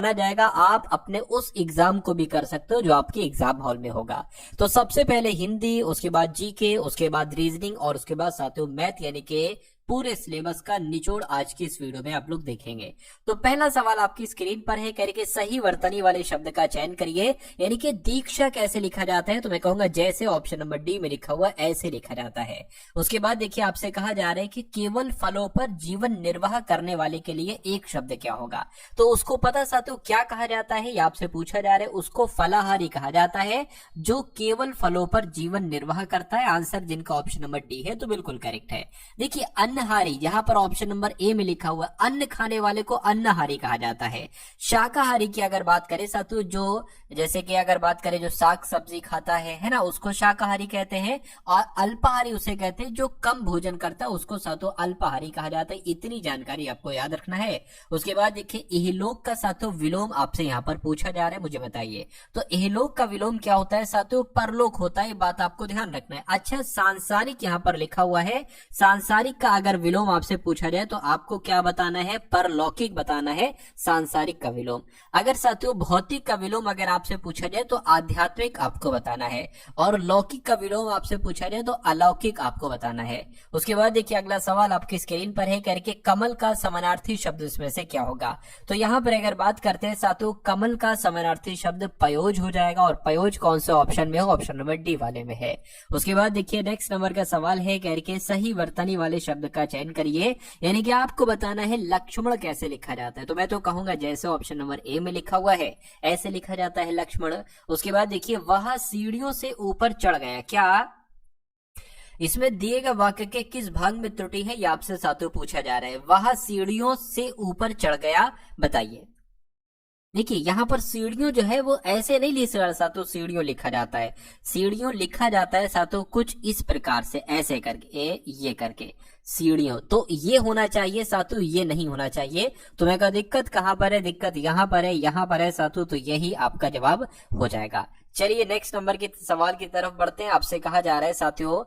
माना जाएगा आप अपने उस एग्जाम को भी कर सकते हो जो आपके एग्जाम हॉल में होगा। तो सबसे पहले हिंदी, उसके बाद जीके, उसके बाद रीजनिंग और उसके बाद साथियों मैथ, यानी कि पूरे सिलेबस का निचोड़ आज की इस वीडियो में आप लोग देखेंगे। तो पहला सवाल आपकी स्क्रीन पर है, कह रहे कि सही वर्तनी वाले शब्द का चयन करिए, यानी कि दीक्षा कैसे लिखा जाता है। तो मैं कहूंगा जैसे ऑप्शन नंबर डी में लिखा हुआ ऐसे लिखा जाता है। उसके बाद देखिए आपसे कहा जा रहा है कि केवल फलों पर जीवन निर्वाह करने वाले के लिए एक शब्द क्या होगा। तो उसको पता साथियों क्या कहा जाता है, यह आपसे पूछा जा रहा है। उसको फलाहारी कहा जाता है, जो केवल फलों पर जीवन निर्वाह करता है। आंसर जिनका ऑप्शन नंबर डी है तो बिल्कुल करेक्ट है। देखिए अन्नहारी, यहाँ पर ऑप्शन नंबर ए में लिखा हुआ अन्न खाने वाले को अन्नहारी कहा जाता है। शाकाहारी की अगर बात करें साथियों, जो जैसे कि अगर बात करें जो साग सब्जी खाता है ना, उसको शाकाहारी कहते हैं। और अल्पाहारी उसे कहते हैं जो कम भोजन करता है, उसको साथियों अल्पाहारी कहा जाता है। इतनी जानकारी आपको याद रखना है। उसके बाद देखिए इहलोक का साथियों विलोम आपसे यहाँ पर पूछा जा रहा है, मुझे बताइए। तो इहलोक का विलोम क्या होता है साथियों, परलोक होता है। बात आपको ध्यान रखना है। अच्छा सांसारिक यहाँ पर लिखा हुआ है, सांसारिक का अगर विलोम आपसे पूछा जाए तो आपको क्या बताना है, परलौकिक बताना है सांसारिक का विलोम। अगर साथियों भौतिक का विलोम अगर आपसे पूछा जाए तो आध्यात्मिक आपको बताना है, और लौकिक का विलोम आपसे पूछा जाए तो अलौकिक आपको बताना है। उसके बाद देखिए अगला सवाल आपकी स्क्रीन पर है, करके कमल का समानार्थी शब्द इसमें से क्या होगा। तो यहाँ पर अगर बात करते हैं साथियों कमल का समानार्थी शब्द पयोज हो जाएगा, और पयोज कौन से ऑप्शन में हो, ऑप्शन नंबर डी वाले में है। उसके बाद देखिए नेक्स्ट नंबर का सवाल है, करके सही वर्तनी वाले शब्द का चयन करिए, यानी कि आपको बताना है लक्ष्मण कैसे लिखा जाता है। तो मैं तो कहूंगा जैसे ऑप्शन नंबर ए में लिखा हुआ है ऐसे लिखा जाता है लक्ष्मण। उसके बाद देखिए वह सीढ़ियों से ऊपर चढ़ गया, क्या इसमें दिए गए वाक्य के किस भाग में त्रुटि है, यह आपसे साथियों पूछा जा रहा है। वह सीढ़ियों से ऊपर चढ़ गया, बताइए। देखिए यहाँ पर सीढ़ियों जो है वो ऐसे नहीं लिखा साथियों, सीढ़ियों लिखा जाता है, सीढ़ियों लिखा जाता है साथियों कुछ इस प्रकार से, ऐसे करके ये करके सीढ़ियों। तो ये होना चाहिए साथियों, ये नहीं होना चाहिए। तो मैं कहा दिक्कत कहाँ पर है, दिक्कत यहाँ पर है, यहाँ पर है साथियों। तो यही आपका जवाब हो जाएगा। चलिए नेक्स्ट नंबर के सवाल की तरफ बढ़ते हैं। आपसे कहा जा रहा है साथियों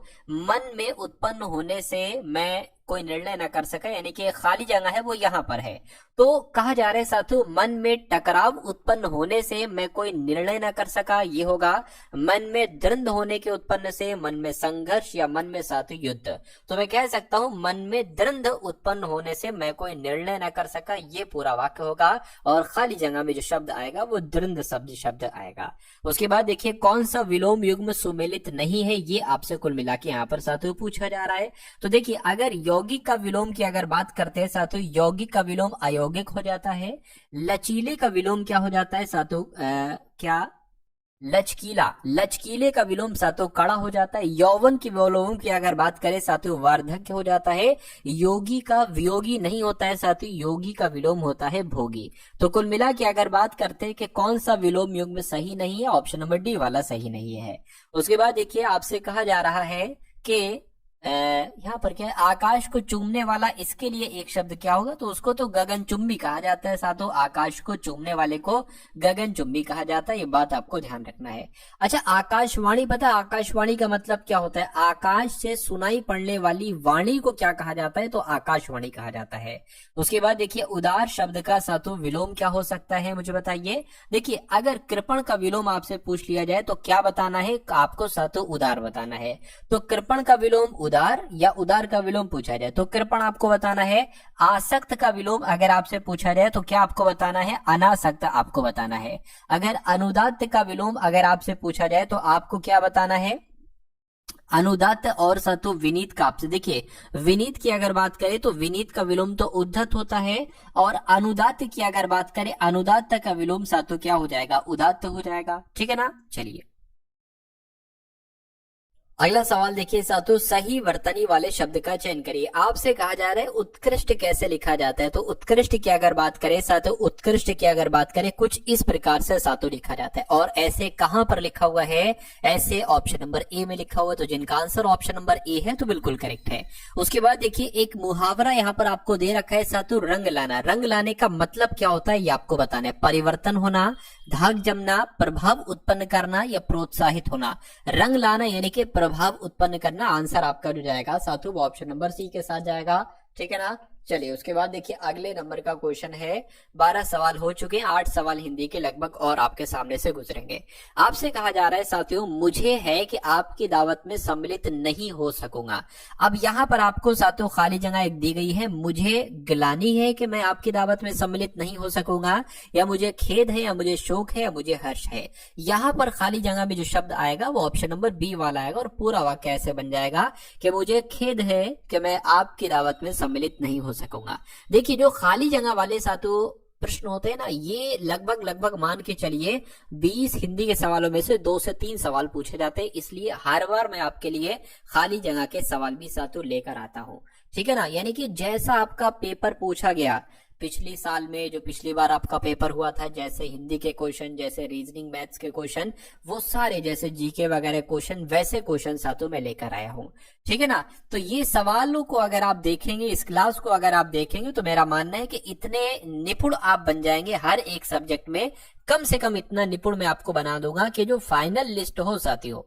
मन में उत्पन्न होने से मैं कोई निर्णय न कर सका, यानी कि खाली जगह है वो यहाँ पर है। तो कहा जा रहा है साथियों मन में टकराव उत्पन्न होने से मैं कोई निर्णय न कर सका, ये होगा। मन में द्वंद्व होने के उत्पन्न से, मन में संघर्ष, या मन में साथियों युद्ध। तो मैं कह सकता हूं मन में द्वंद्व उत्पन्न होने से मैं कोई निर्णय न कर सका, ये पूरा वाक्य होगा। और खाली जगह में जो शब्द आएगा वो द्वंद्व शब्द आएगा। उसके बाद देखिए कौन सा विलोम युग्म सुमेलित नहीं है, ये आपसे कुल मिला के यहाँ पर साथियों पूछा जा रहा है। तो देखिए अगर यौगिक का विलोम की अगर बात करते हैं साथियों, यौगिक का विलोम अयौगिक हो जाता है। लचीले का विलोम क्या हो जाता है साथियों, क्या लचकीला, लचकीले का विलोम साथियों कड़ा हो जाता है। यौवन की विलोम की अगर बात करें साथियों वार्धक्य हो जाता है। योगी का वियोगी नहीं होता है साथियों, योगी का विलोम होता है भोगी। तो कुल मिला के अगर बात करते हैं कि कौन सा विलोम युग्म सही नहीं है, ऑप्शन नंबर डी वाला सही नहीं है। उसके बाद देखिए आपसे कहा जा रहा है कि यहाँ पर क्या है, आकाश को चूमने वाला, इसके लिए एक शब्द क्या होगा। तो उसको तो गगनचुंबी कहा जाता है साथियों, आकाश को चूमने वाले को गगनचुंबी कहा जाता है, ये बात आपको ध्यान रखना है। अच्छा आकाशवाणी, पता है आकाशवाणी का मतलब क्या होता है, आकाश से सुनाई पड़ने वाली वाणी को क्या कहा जाता है, तो आकाशवाणी कहा जाता है। उसके बाद देखिए उदार शब्द का साथियों विलोम क्या हो सकता है, मुझे बताइए। देखिए अगर कृपण का विलोम आपसे पूछ लिया जाए तो क्या बताना है, आपको साथियों उदार बताना है। तो कृपण का विलोम उदार, या उदार का विलोम पूछा जाए तो कृपण आपको बताना है। आसक्त का विलोम अगर आपसे पूछा जाए तो क्या आपको बताना है, अनासक्त आपको बताना है। अगर अनुदात्त का विलोम अगर आपसे पूछा जाए तो आपको क्या बताना है, अनुदात्त। और साथियों विनीत का आपसे, देखिए विनीत की अगर बात करें तो विनीत का विलोम तो उद्धत होता है, और अनुदात्त की अगर बात करें अनुदात्त का विलोम साथियों क्या हो जाएगा, उदात्त हो जाएगा। ठीक है ना। चलिए अगला सवाल देखिए साथियों सही वर्तनी वाले शब्द का चयन करिए। आपसे कहा जा रहा है उत्कृष्ट कैसे लिखा जाता है। तो उत्कृष्ट की अगर बात करें साथियों, उत्कृष्ट की अगर बात करें कुछ इस प्रकार से साथियों लिखा जाता है। और ऐसे कहां पर लिखा हुआ है, ऐसे ऑप्शन नंबर ए में लिखा हुआ है। तो जिनका आंसर ऑप्शन नंबर ए है तो बिल्कुल करेक्ट है। उसके बाद देखिए एक मुहावरा यहाँ पर आपको दे रखा है साथियों, रंग लाना। रंग लाने का मतलब क्या होता है ये आपको बताना है। परिवर्तन होना, धाक जमना, प्रभाव उत्पन्न करना, या प्रोत्साहित होना। रंग लाना यानी कि प्रभाव उत्पन्न करना। आंसर आपका जो जाएगा साथियों वो ऑप्शन नंबर सी के साथ जाएगा। ठीक है ना। चलिए उसके बाद देखिए अगले नंबर का क्वेश्चन है। 12 सवाल हो चुके हैं, 8 सवाल हिंदी के लगभग और आपके सामने से गुजरेंगे। आपसे कहा जा रहा है साथियों, मुझे है कि आपकी दावत में सम्मिलित नहीं हो सकूंगा। अब यहाँ पर आपको साथियों खाली जगह एक दी गई है, मुझे गिलानी है कि मैं आपकी दावत में सम्मिलित नहीं हो सकूंगा, या मुझे खेद है, या मुझे शोक है, या मुझे हर्ष है। यहाँ पर खाली जगह में जो शब्द आएगा वो ऑप्शन नंबर बी वाला आएगा, और पूरा वाक्य ऐसे बन जाएगा कि मुझे खेद है कि मैं आपकी दावत में सम्मिलित नहीं हो सकूंगा। देखिए जो खाली जगह वाले साथियों प्रश्न होते हैं ना, ये लगभग मान के चलिए 20 हिंदी के सवालों में से 2 से 3 सवाल पूछे जाते हैं, इसलिए हर बार मैं आपके लिए खाली जगह के सवाल भी साथियों लेकर आता हूं, ठीक है ना। यानी कि जैसा आपका पेपर पूछा गया पिछली साल में, जो पिछली बार आपका पेपर हुआ था, जैसे हिंदी के क्वेश्चन, जैसे रीजनिंग मैथ्स के क्वेश्चन, वो सारे जैसे जीके वगैरह क्वेश्चन, वैसे क्वेश्चन साथियों मैं लेकर आया हूं, ठीक है ना। तो ये सवालों को अगर आप देखेंगे, इस क्लास को अगर आप देखेंगे, तो मेरा मानना है कि इतने निपुण आप बन जाएंगे हर एक सब्जेक्ट में, कम से कम इतना निपुण मैं आपको बना दूंगा कि जो फाइनल लिस्ट हो साथियों,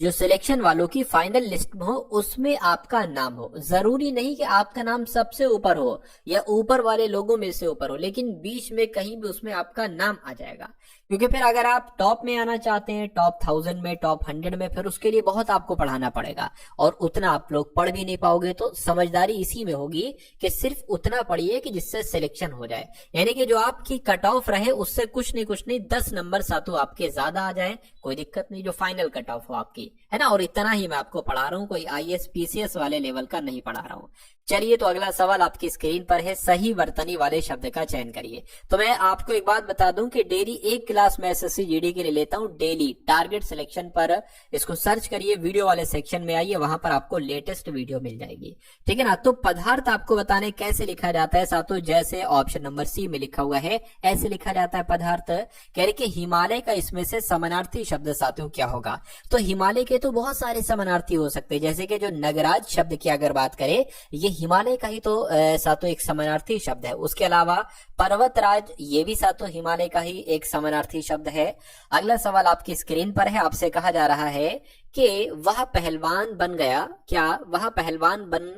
जो सिलेक्शन वालों की फाइनल लिस्ट में हो, उसमें आपका नाम हो। जरूरी नहीं कि आपका नाम सबसे ऊपर हो या ऊपर वाले लोगों में से ऊपर हो, लेकिन बीच में कहीं भी उसमें आपका नाम आ जाएगा। क्योंकि फिर अगर आप टॉप में आना चाहते हैं, टॉप 1000 में, टॉप 100 में, फिर उसके लिए बहुत आपको पढ़ाना पड़ेगा, और उतना आप लोग पढ़ भी नहीं पाओगे। तो समझदारी इसी में होगी कि सिर्फ उतना पढ़िए कि जिससे सिलेक्शन हो जाए, यानी कि जो आपकी कट ऑफ रहे उससे कुछ नहीं 10 नंबर सातों आपके ज्यादा आ जाए, कोई दिक्कत नहीं, जो फाइनल कट ऑफ हो आपकी, है ना। और इतना ही मैं आपको पढ़ा रहा हूँ, कोई IAS PCS वाले लेवल का नहीं पढ़ा रहा हूँ। चलिए तो अगला सवाल आपकी स्क्रीन पर है, सही वर्तनी वाले शब्द का चयन करिए। तो मैं आपको एक बात बता दूं कि डेली एक क्लास मैं SSC GD के लिए लेता हूं, डेली टारगेट सिलेक्शन पर इसको सर्च करिए, वीडियो वाले सेक्शन में आइए, वहां पर आपको लेटेस्ट वीडियो मिल जाएगी, ठीक है ना। तो पदार्थ आपको बताने कैसे लिखा जाता है साथियों, जैसे ऑप्शन नंबर सी में लिखा हुआ है, ऐसे लिखा जाता है पदार्थ। कह रहे कि हिमालय का इसमें से समानार्थी शब्द साथियों क्या होगा। तो हिमालय के तो बहुत सारे समानार्थी हो सकते हैं, जैसे कि जो नगराज शब्द की अगर बात करें, ये हिमालय का ही तो सातों एक समानार्थी शब्द है। उसके अलावा पर्वतराज, ये भी सातों हिमालय का ही एक समानार्थी शब्द है। अगला सवाल आपकी स्क्रीन पर है, आपसे कहा जा रहा है कि वह पहलवान बन गया, क्या वह पहलवान बन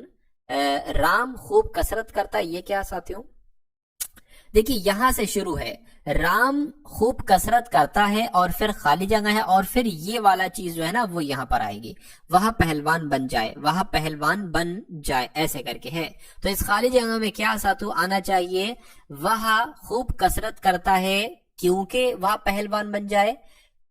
राम खूब कसरत करता, ये क्या साथियों। देखिए यहां से शुरू है, राम खूब कसरत करता है, और फिर खाली जगह है, और फिर ये वाला चीज जो है ना वो यहां पर आएगी, वह पहलवान बन जाए, वह पहलवान बन जाए, ऐसे करके है। तो इस खाली जगह में क्या साथू आना चाहिए, वह खूब कसरत करता है क्योंकि वह पहलवान बन जाए,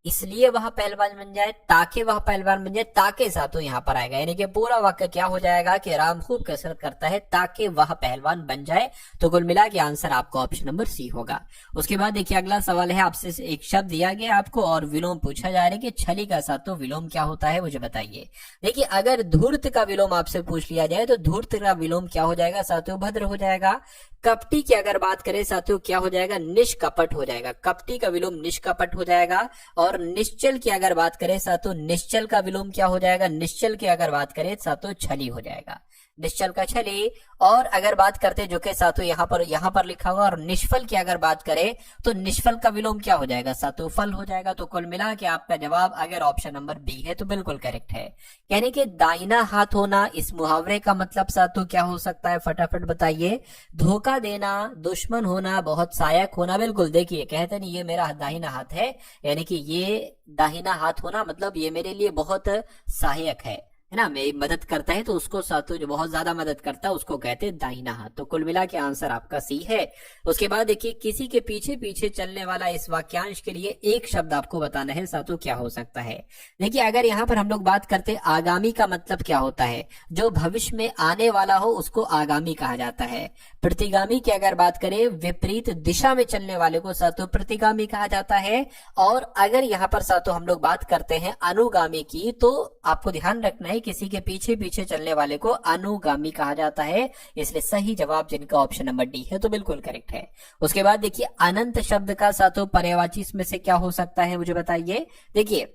इसलिए वह पहलवान बन जाए, ताकि वह पहलवान बन जाए, ताकि साथों यहां पर आएगा। यानी कि पूरा वाक्य क्या हो जाएगा कि राम खूब कसरत करता है ताकि वह पहलवान बन जाए। तो कुल मिला के आंसर आपको ऑप्शन नंबर सी होगा। उसके बाद देखिए अगला सवाल है, आपसे एक शब्द दिया गया आपको और विलोम पूछा जा रहा है कि छली का साथों विलोम क्या होता है, मुझे बताइए। देखिए अगर धूर्त का विलोम आपसे पूछ लिया जाए तो धूर्त का विलोम क्या हो जाएगा साथियों, भद्र हो जाएगा। कपटी की अगर बात करें साथियों क्या हो जाएगा, निष्कपट हो जाएगा। कपटी का विलोम निष्कपट हो जाएगा। और निश्चल की अगर बात करें साथियों, निश्चल का विलोम क्या हो जाएगा, निश्चल की अगर बात करें साथियों छली हो जाएगा, निश्चल का छली। और अगर बात करते जो के साथियों यहाँ पर लिखा हुआ, और निष्फल की अगर बात करें तो निष्फल का विलोम क्या हो जाएगा साथियों, फल हो जाएगा। तो कुल मिला के आपका जवाब अगर ऑप्शन नंबर बी है तो बिल्कुल करेक्ट है। यानी कि दाहिना हाथ होना, इस मुहावरे का मतलब साथियों क्या हो सकता है, फटाफट बताइए। धोखा देना, दुश्मन होना, बहुत सहायक होना। बिल्कुल, देखिए कहते नहीं ये मेरा दाहिना हाथ है, यानी कि ये दाहिना हाथ होना मतलब ये मेरे लिए बहुत सहायक है ना, मेरी मदद करता है, तो उसको साथियों जो बहुत ज्यादा मदद करता है उसको कहते हैं दाहिना हाथ। तो कुल मिला के आंसर आपका सी है। उसके बाद देखिए किसी के पीछे पीछे चलने वाला, इस वाक्यांश के लिए एक शब्द आपको बताना है साथियों क्या हो सकता है। देखिए अगर यहाँ पर हम लोग बात करते हैं आगामी का मतलब क्या होता है, जो भविष्य में आने वाला हो उसको आगामी कहा जाता है। प्रतिगामी की अगर बात करें, विपरीत दिशा में चलने वाले को साथियों प्रतिगामी कहा जाता है। और अगर यहाँ पर साथियों हम लोग बात करते हैं अनुगामी की, तो आपको ध्यान रखना है किसी के पीछे पीछे चलने वाले को अनुगामी कहा जाता है। इसलिए सही जवाब जिनका ऑप्शन नंबर डी है तो बिल्कुल करेक्ट है। उसके बाद देखिए अनंत शब्द का साथियों पर्यायवाची इसमें से क्या हो सकता है, मुझे बताइए। देखिए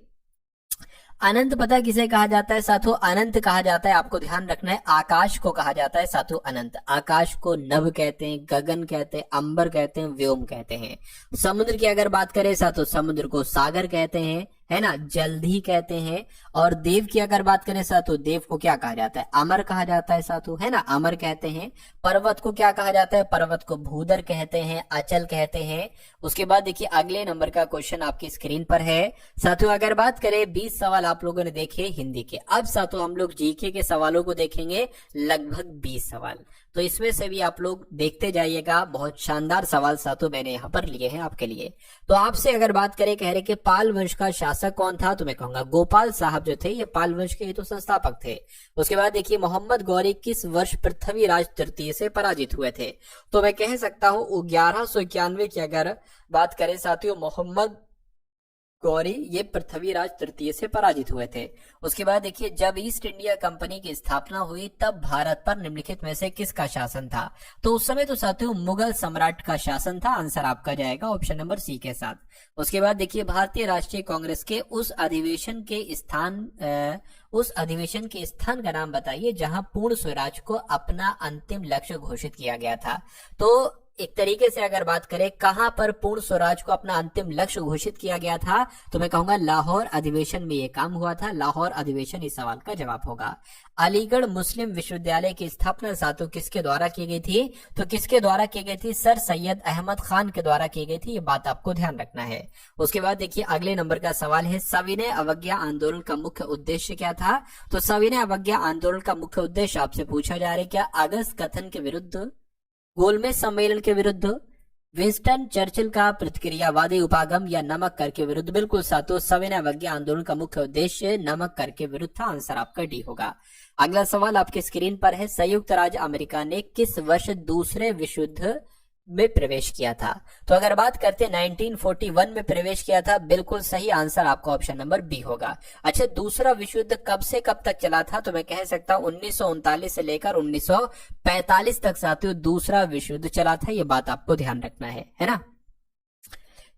अनंत पता किसे कहा जाता है साथियों, अनंत कहा जाता है, आपको ध्यान रखना है, आकाश को कहा जाता है साथियों अनंत। आकाश को नभ कहते हैं, गगन कहते हैं, अंबर कहते हैं, व्योम कहते हैं। समुद्र की अगर बात करें साथियों, समुद्र को सागर कहते हैं, है ना, जल्दी कहते हैं। और देव की अगर बात करें साथों, देव को क्या कहा जाता है, अमर कहा जाता है साथों, है ना, अमर कहते हैं। पर्वत को क्या कहा जाता है, पर्वत को भूधर कहते हैं, अचल कहते हैं। उसके बाद देखिए अगले नंबर का क्वेश्चन आपकी स्क्रीन पर है साथियों। अगर बात करें 20 सवाल आप लोगों ने देखे हिंदी के, अब साथियों हम लोग जीके के सवालों को देखेंगे, लगभग 20 सवाल। तो इसमें से भी आप लोग देखते जाइएगा, बहुत शानदार सवाल साथियों मैंने यहाँ पर लिए हैं आपके लिए। तो आपसे अगर बात करें, कह रहे कि पाल वंश का शासक कौन था, तो मैं कहूंगा गोपाल साहब जो थे ये पाल वंश के ही तो संस्थापक थे। उसके बाद देखिए मोहम्मद गौरी किस वर्ष पृथ्वीराज तृतीय से पराजित हुए थे, तो मैं कह सकता हूँ 1191 की अगर बात करें साथियों, मोहम्मद गौरी ये पृथ्वीराज तृतीय से पराजित हुए थे। उसके बाद देखिए जब ईस्ट इंडिया कंपनी की स्थापना हुई तब भारत पर निम्नलिखित में से किसका शासन था, तो उस समय तो साथियों मुगल सम्राट का शासन था। आंसर आपका जाएगा ऑप्शन नंबर सी के साथ। उसके बाद देखिए भारतीय राष्ट्रीय कांग्रेस के उस अधिवेशन के स्थान का नाम बताइए जहां पूर्ण स्वराज को अपना अंतिम लक्ष्य घोषित किया गया था। तो एक तरीके से अगर बात करें कहां पर पूर्ण स्वराज को अपना अंतिम लक्ष्य घोषित किया गया था, तो मैं कहूंगा लाहौर अधिवेशन में यह काम हुआ था। लाहौर अधिवेशन इस सवाल का जवाब होगा। अलीगढ़ मुस्लिम विश्वविद्यालय की स्थापना साथियों किसके द्वारा की गई थी, तो किसके द्वारा की गई थी, सर सैयद अहमद खान के द्वारा की गई थी। ये बात आपको ध्यान रखना है। उसके बाद देखिए अगले नंबर का सवाल है, सविनय अवज्ञा आंदोलन का मुख्य उद्देश्य क्या था, तो सविनय अवज्ञा आंदोलन का मुख्य उद्देश्य आपसे पूछा जा रहा है क्या अगस्त कथन के विरुद्ध, गोलमेज सम्मेलन के विरुद्ध, विंस्टन चर्चिल का प्रतिक्रियावादी उपागम, या नमक कर के विरुद्ध। बिल्कुल साथियों सविनय अवज्ञा आंदोलन का मुख्य उद्देश्य नमक कर के विरुद्ध था। आंसर आपका डी होगा। अगला सवाल आपके स्क्रीन पर है, संयुक्त राज्य अमेरिका ने किस वर्ष दूसरे विश्व युद्ध में प्रवेश किया था, तो अगर बात करते हैं 1941 में प्रवेश किया था। बिल्कुल सही आंसर आपका ऑप्शन नंबर बी होगा। अच्छा दूसरा विश्व युद्ध कब से कब तक चला था, तो मैं कह सकता हूं 1939 से लेकर 1945 तक साथियों दूसरा विश्व युद्ध चला था। ये बात आपको ध्यान रखना है ना।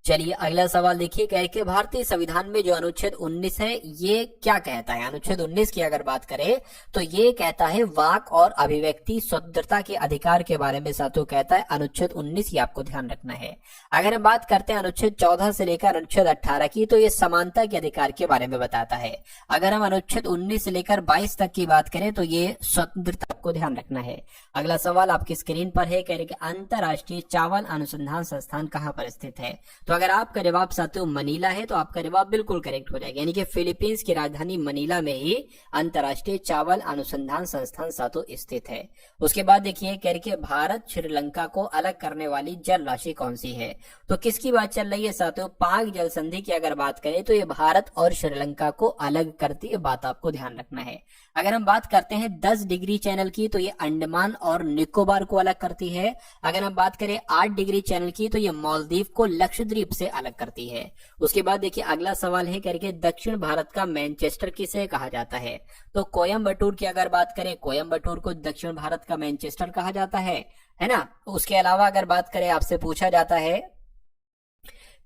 चलिए अगला सवाल देखिए, कह के भारतीय संविधान में जो अनुच्छेद 19 है ये क्या कहता है। अनुच्छेद 19 की अगर बात करें तो ये कहता है वाक और अभिव्यक्ति स्वतंत्रता के अधिकार के बारे में साथियों कहता है अनुच्छेद 19, ये आपको ध्यान रखना है। अगर हम बात करते हैं अनुच्छेद 14 से लेकर अनुच्छेद 18 की, तो ये समानता के अधिकार के बारे में बताता है। अगर हम अनुच्छेद 19 से लेकर 22 तक की बात करें तो ये स्वतंत्रता को ध्यान रखना है। अगला सवाल आपकी स्क्रीन पर है, कह रहे कि अंतरराष्ट्रीय चावल अनुसंधान संस्थान कहां पर स्थित है, तो अगर आपका जवाब साथियों मनीला है तो आपका जवाब बिल्कुल करेक्ट हो जाएगा। यानी कि फिलीपींस की राजधानी मनीला में ही अंतरराष्ट्रीय चावल अनुसंधान संस्थान साथियों स्थित है। उसके बाद देखिए कह रहे कि भारत श्रीलंका को अलग करने वाली जल राशि कौन सी है, तो किसकी बात चल रही है साथियों, पाक जल संधि की अगर बात करें तो ये भारत और श्रीलंका को अलग करती है। बात आपको ध्यान रखना है। अगर हम बात करते हैं 10 डिग्री चैनल की, तो ये अंडमान और निकोबार को अलग करती है। अगर हम बात करें 8 डिग्री चैनल की, तो ये मालदीव को लक्षद्वीप से अलग करती है। उसके बाद देखिए अगला सवाल है करके दक्षिण भारत का मैनचेस्टर किसे कहा जाता है, तो कोयम्बटूर की अगर बात करें, कोयम्बटूर को दक्षिण भारत का मैनचेस्टर कहा जाता है ना। उसके अलावा अगर बात करें आपसे पूछा जाता है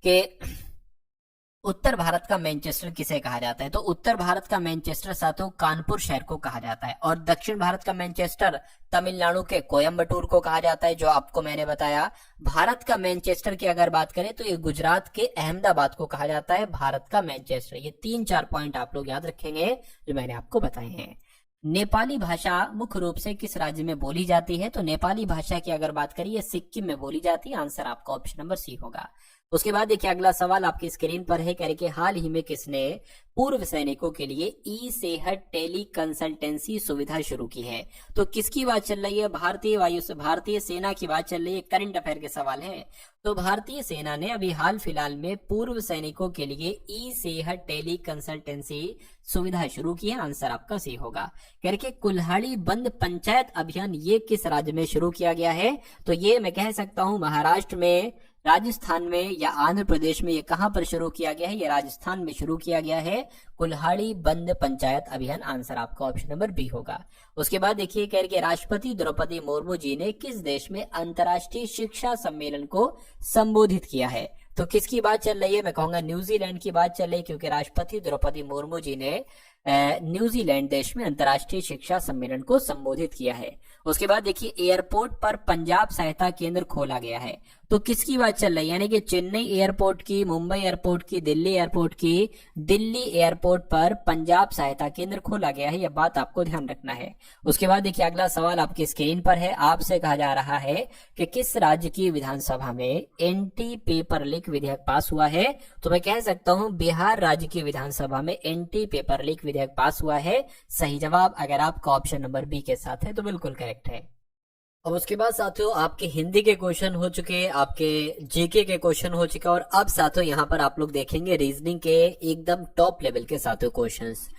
कि उत्तर भारत का मैनचेस्टर किसे कहा जाता है, तो उत्तर भारत का मैनचेस्टर साथियों कानपुर शहर को कहा जाता है। और दक्षिण भारत का मैनचेस्टर तमिलनाडु के कोयम्बटूर को कहा जाता है, जो आपको मैंने बताया। भारत का मैनचेस्टर की अगर बात करें तो ये गुजरात के अहमदाबाद को कहा जाता है भारत का मैनचेस्टर। ये 3-4 पॉइंट आप लोग याद रखेंगे जो मैंने आपको बताए हैं। नेपाली भाषा मुख्य रूप से किस राज्य में बोली जाती है, तो नेपाली भाषा की अगर बात करिए सिक्किम में बोली जाती है। आंसर आपका ऑप्शन नंबर सी होगा। उसके बाद देखिए अगला सवाल आपकी स्क्रीन पर है, कह रहे कि हाल ही में किसने पूर्व सैनिकों के लिए ई सेहत टेली कंसल्टेंसी सुविधा शुरू की है, तो किसकी बात चल रही है, भारतीय सेना की बात चल रही है। करंट अफेयर के सवाल है। तो भारतीय सेना ने अभी हाल फिलहाल में पूर्व सैनिकों के लिए ई सेहत टेली कंसल्टेंसी सुविधा शुरू की है। आंसर आपका सी होगा। कह रहे कि कुल्हाड़ी बंद पंचायत अभियान ये किस राज्य में शुरू किया गया है, तो ये मैं कह सकता हूं महाराष्ट्र में, राजस्थान में या आंध्र प्रदेश में। ये कहां पर शुरू किया गया है, ये राजस्थान में शुरू किया गया है कुल्हाड़ी बंद पंचायत अभियान। आंसर आपका ऑप्शन नंबर बी होगा। उसके बाद देखिए कह रहे कि राष्ट्रपति द्रौपदी मुर्मू जी ने किस देश में अंतर्राष्ट्रीय शिक्षा सम्मेलन को संबोधित किया है, तो किसकी बात चल रही है, मैं कहूंगा न्यूजीलैंड की बात चल रही है, क्योंकि राष्ट्रपति द्रौपदी मुर्मू जी ने न्यूजीलैंड देश में अंतर्राष्ट्रीय शिक्षा सम्मेलन को संबोधित किया है। उसके बाद देखिए एयरपोर्ट पर पंजाब सहायता केंद्र खोला गया है, तो किसकी बात चल रही है, यानी कि चेन्नई एयरपोर्ट की, मुंबई एयरपोर्ट की, दिल्ली एयरपोर्ट की। दिल्ली एयरपोर्ट पर पंजाब सहायता केंद्र खोला गया है, यह बात आपको ध्यान रखना है। उसके बाद देखिए अगला सवाल आपकी स्क्रीन पर है, आपसे कहा जा रहा है कि किस राज्य की विधानसभा में एंटी पेपर लीक विधेयक पास हुआ है। तो मैं कह सकता हूं बिहार राज्य की विधानसभा में एंटी पेपर लीक विधेयक पास हुआ है। सही जवाब अगर आपका ऑप्शन नंबर बी के साथ है तो बिल्कुल करेक्ट है। और उसके बाद साथियों आपके हिंदी के क्वेश्चन हो चुके, आपके जीके के क्वेश्चन हो चुके, और अब साथियों यहाँ पर आप लोग देखेंगे रीजनिंग के एकदम टॉप लेवल के साथियों क्वेश्चंस।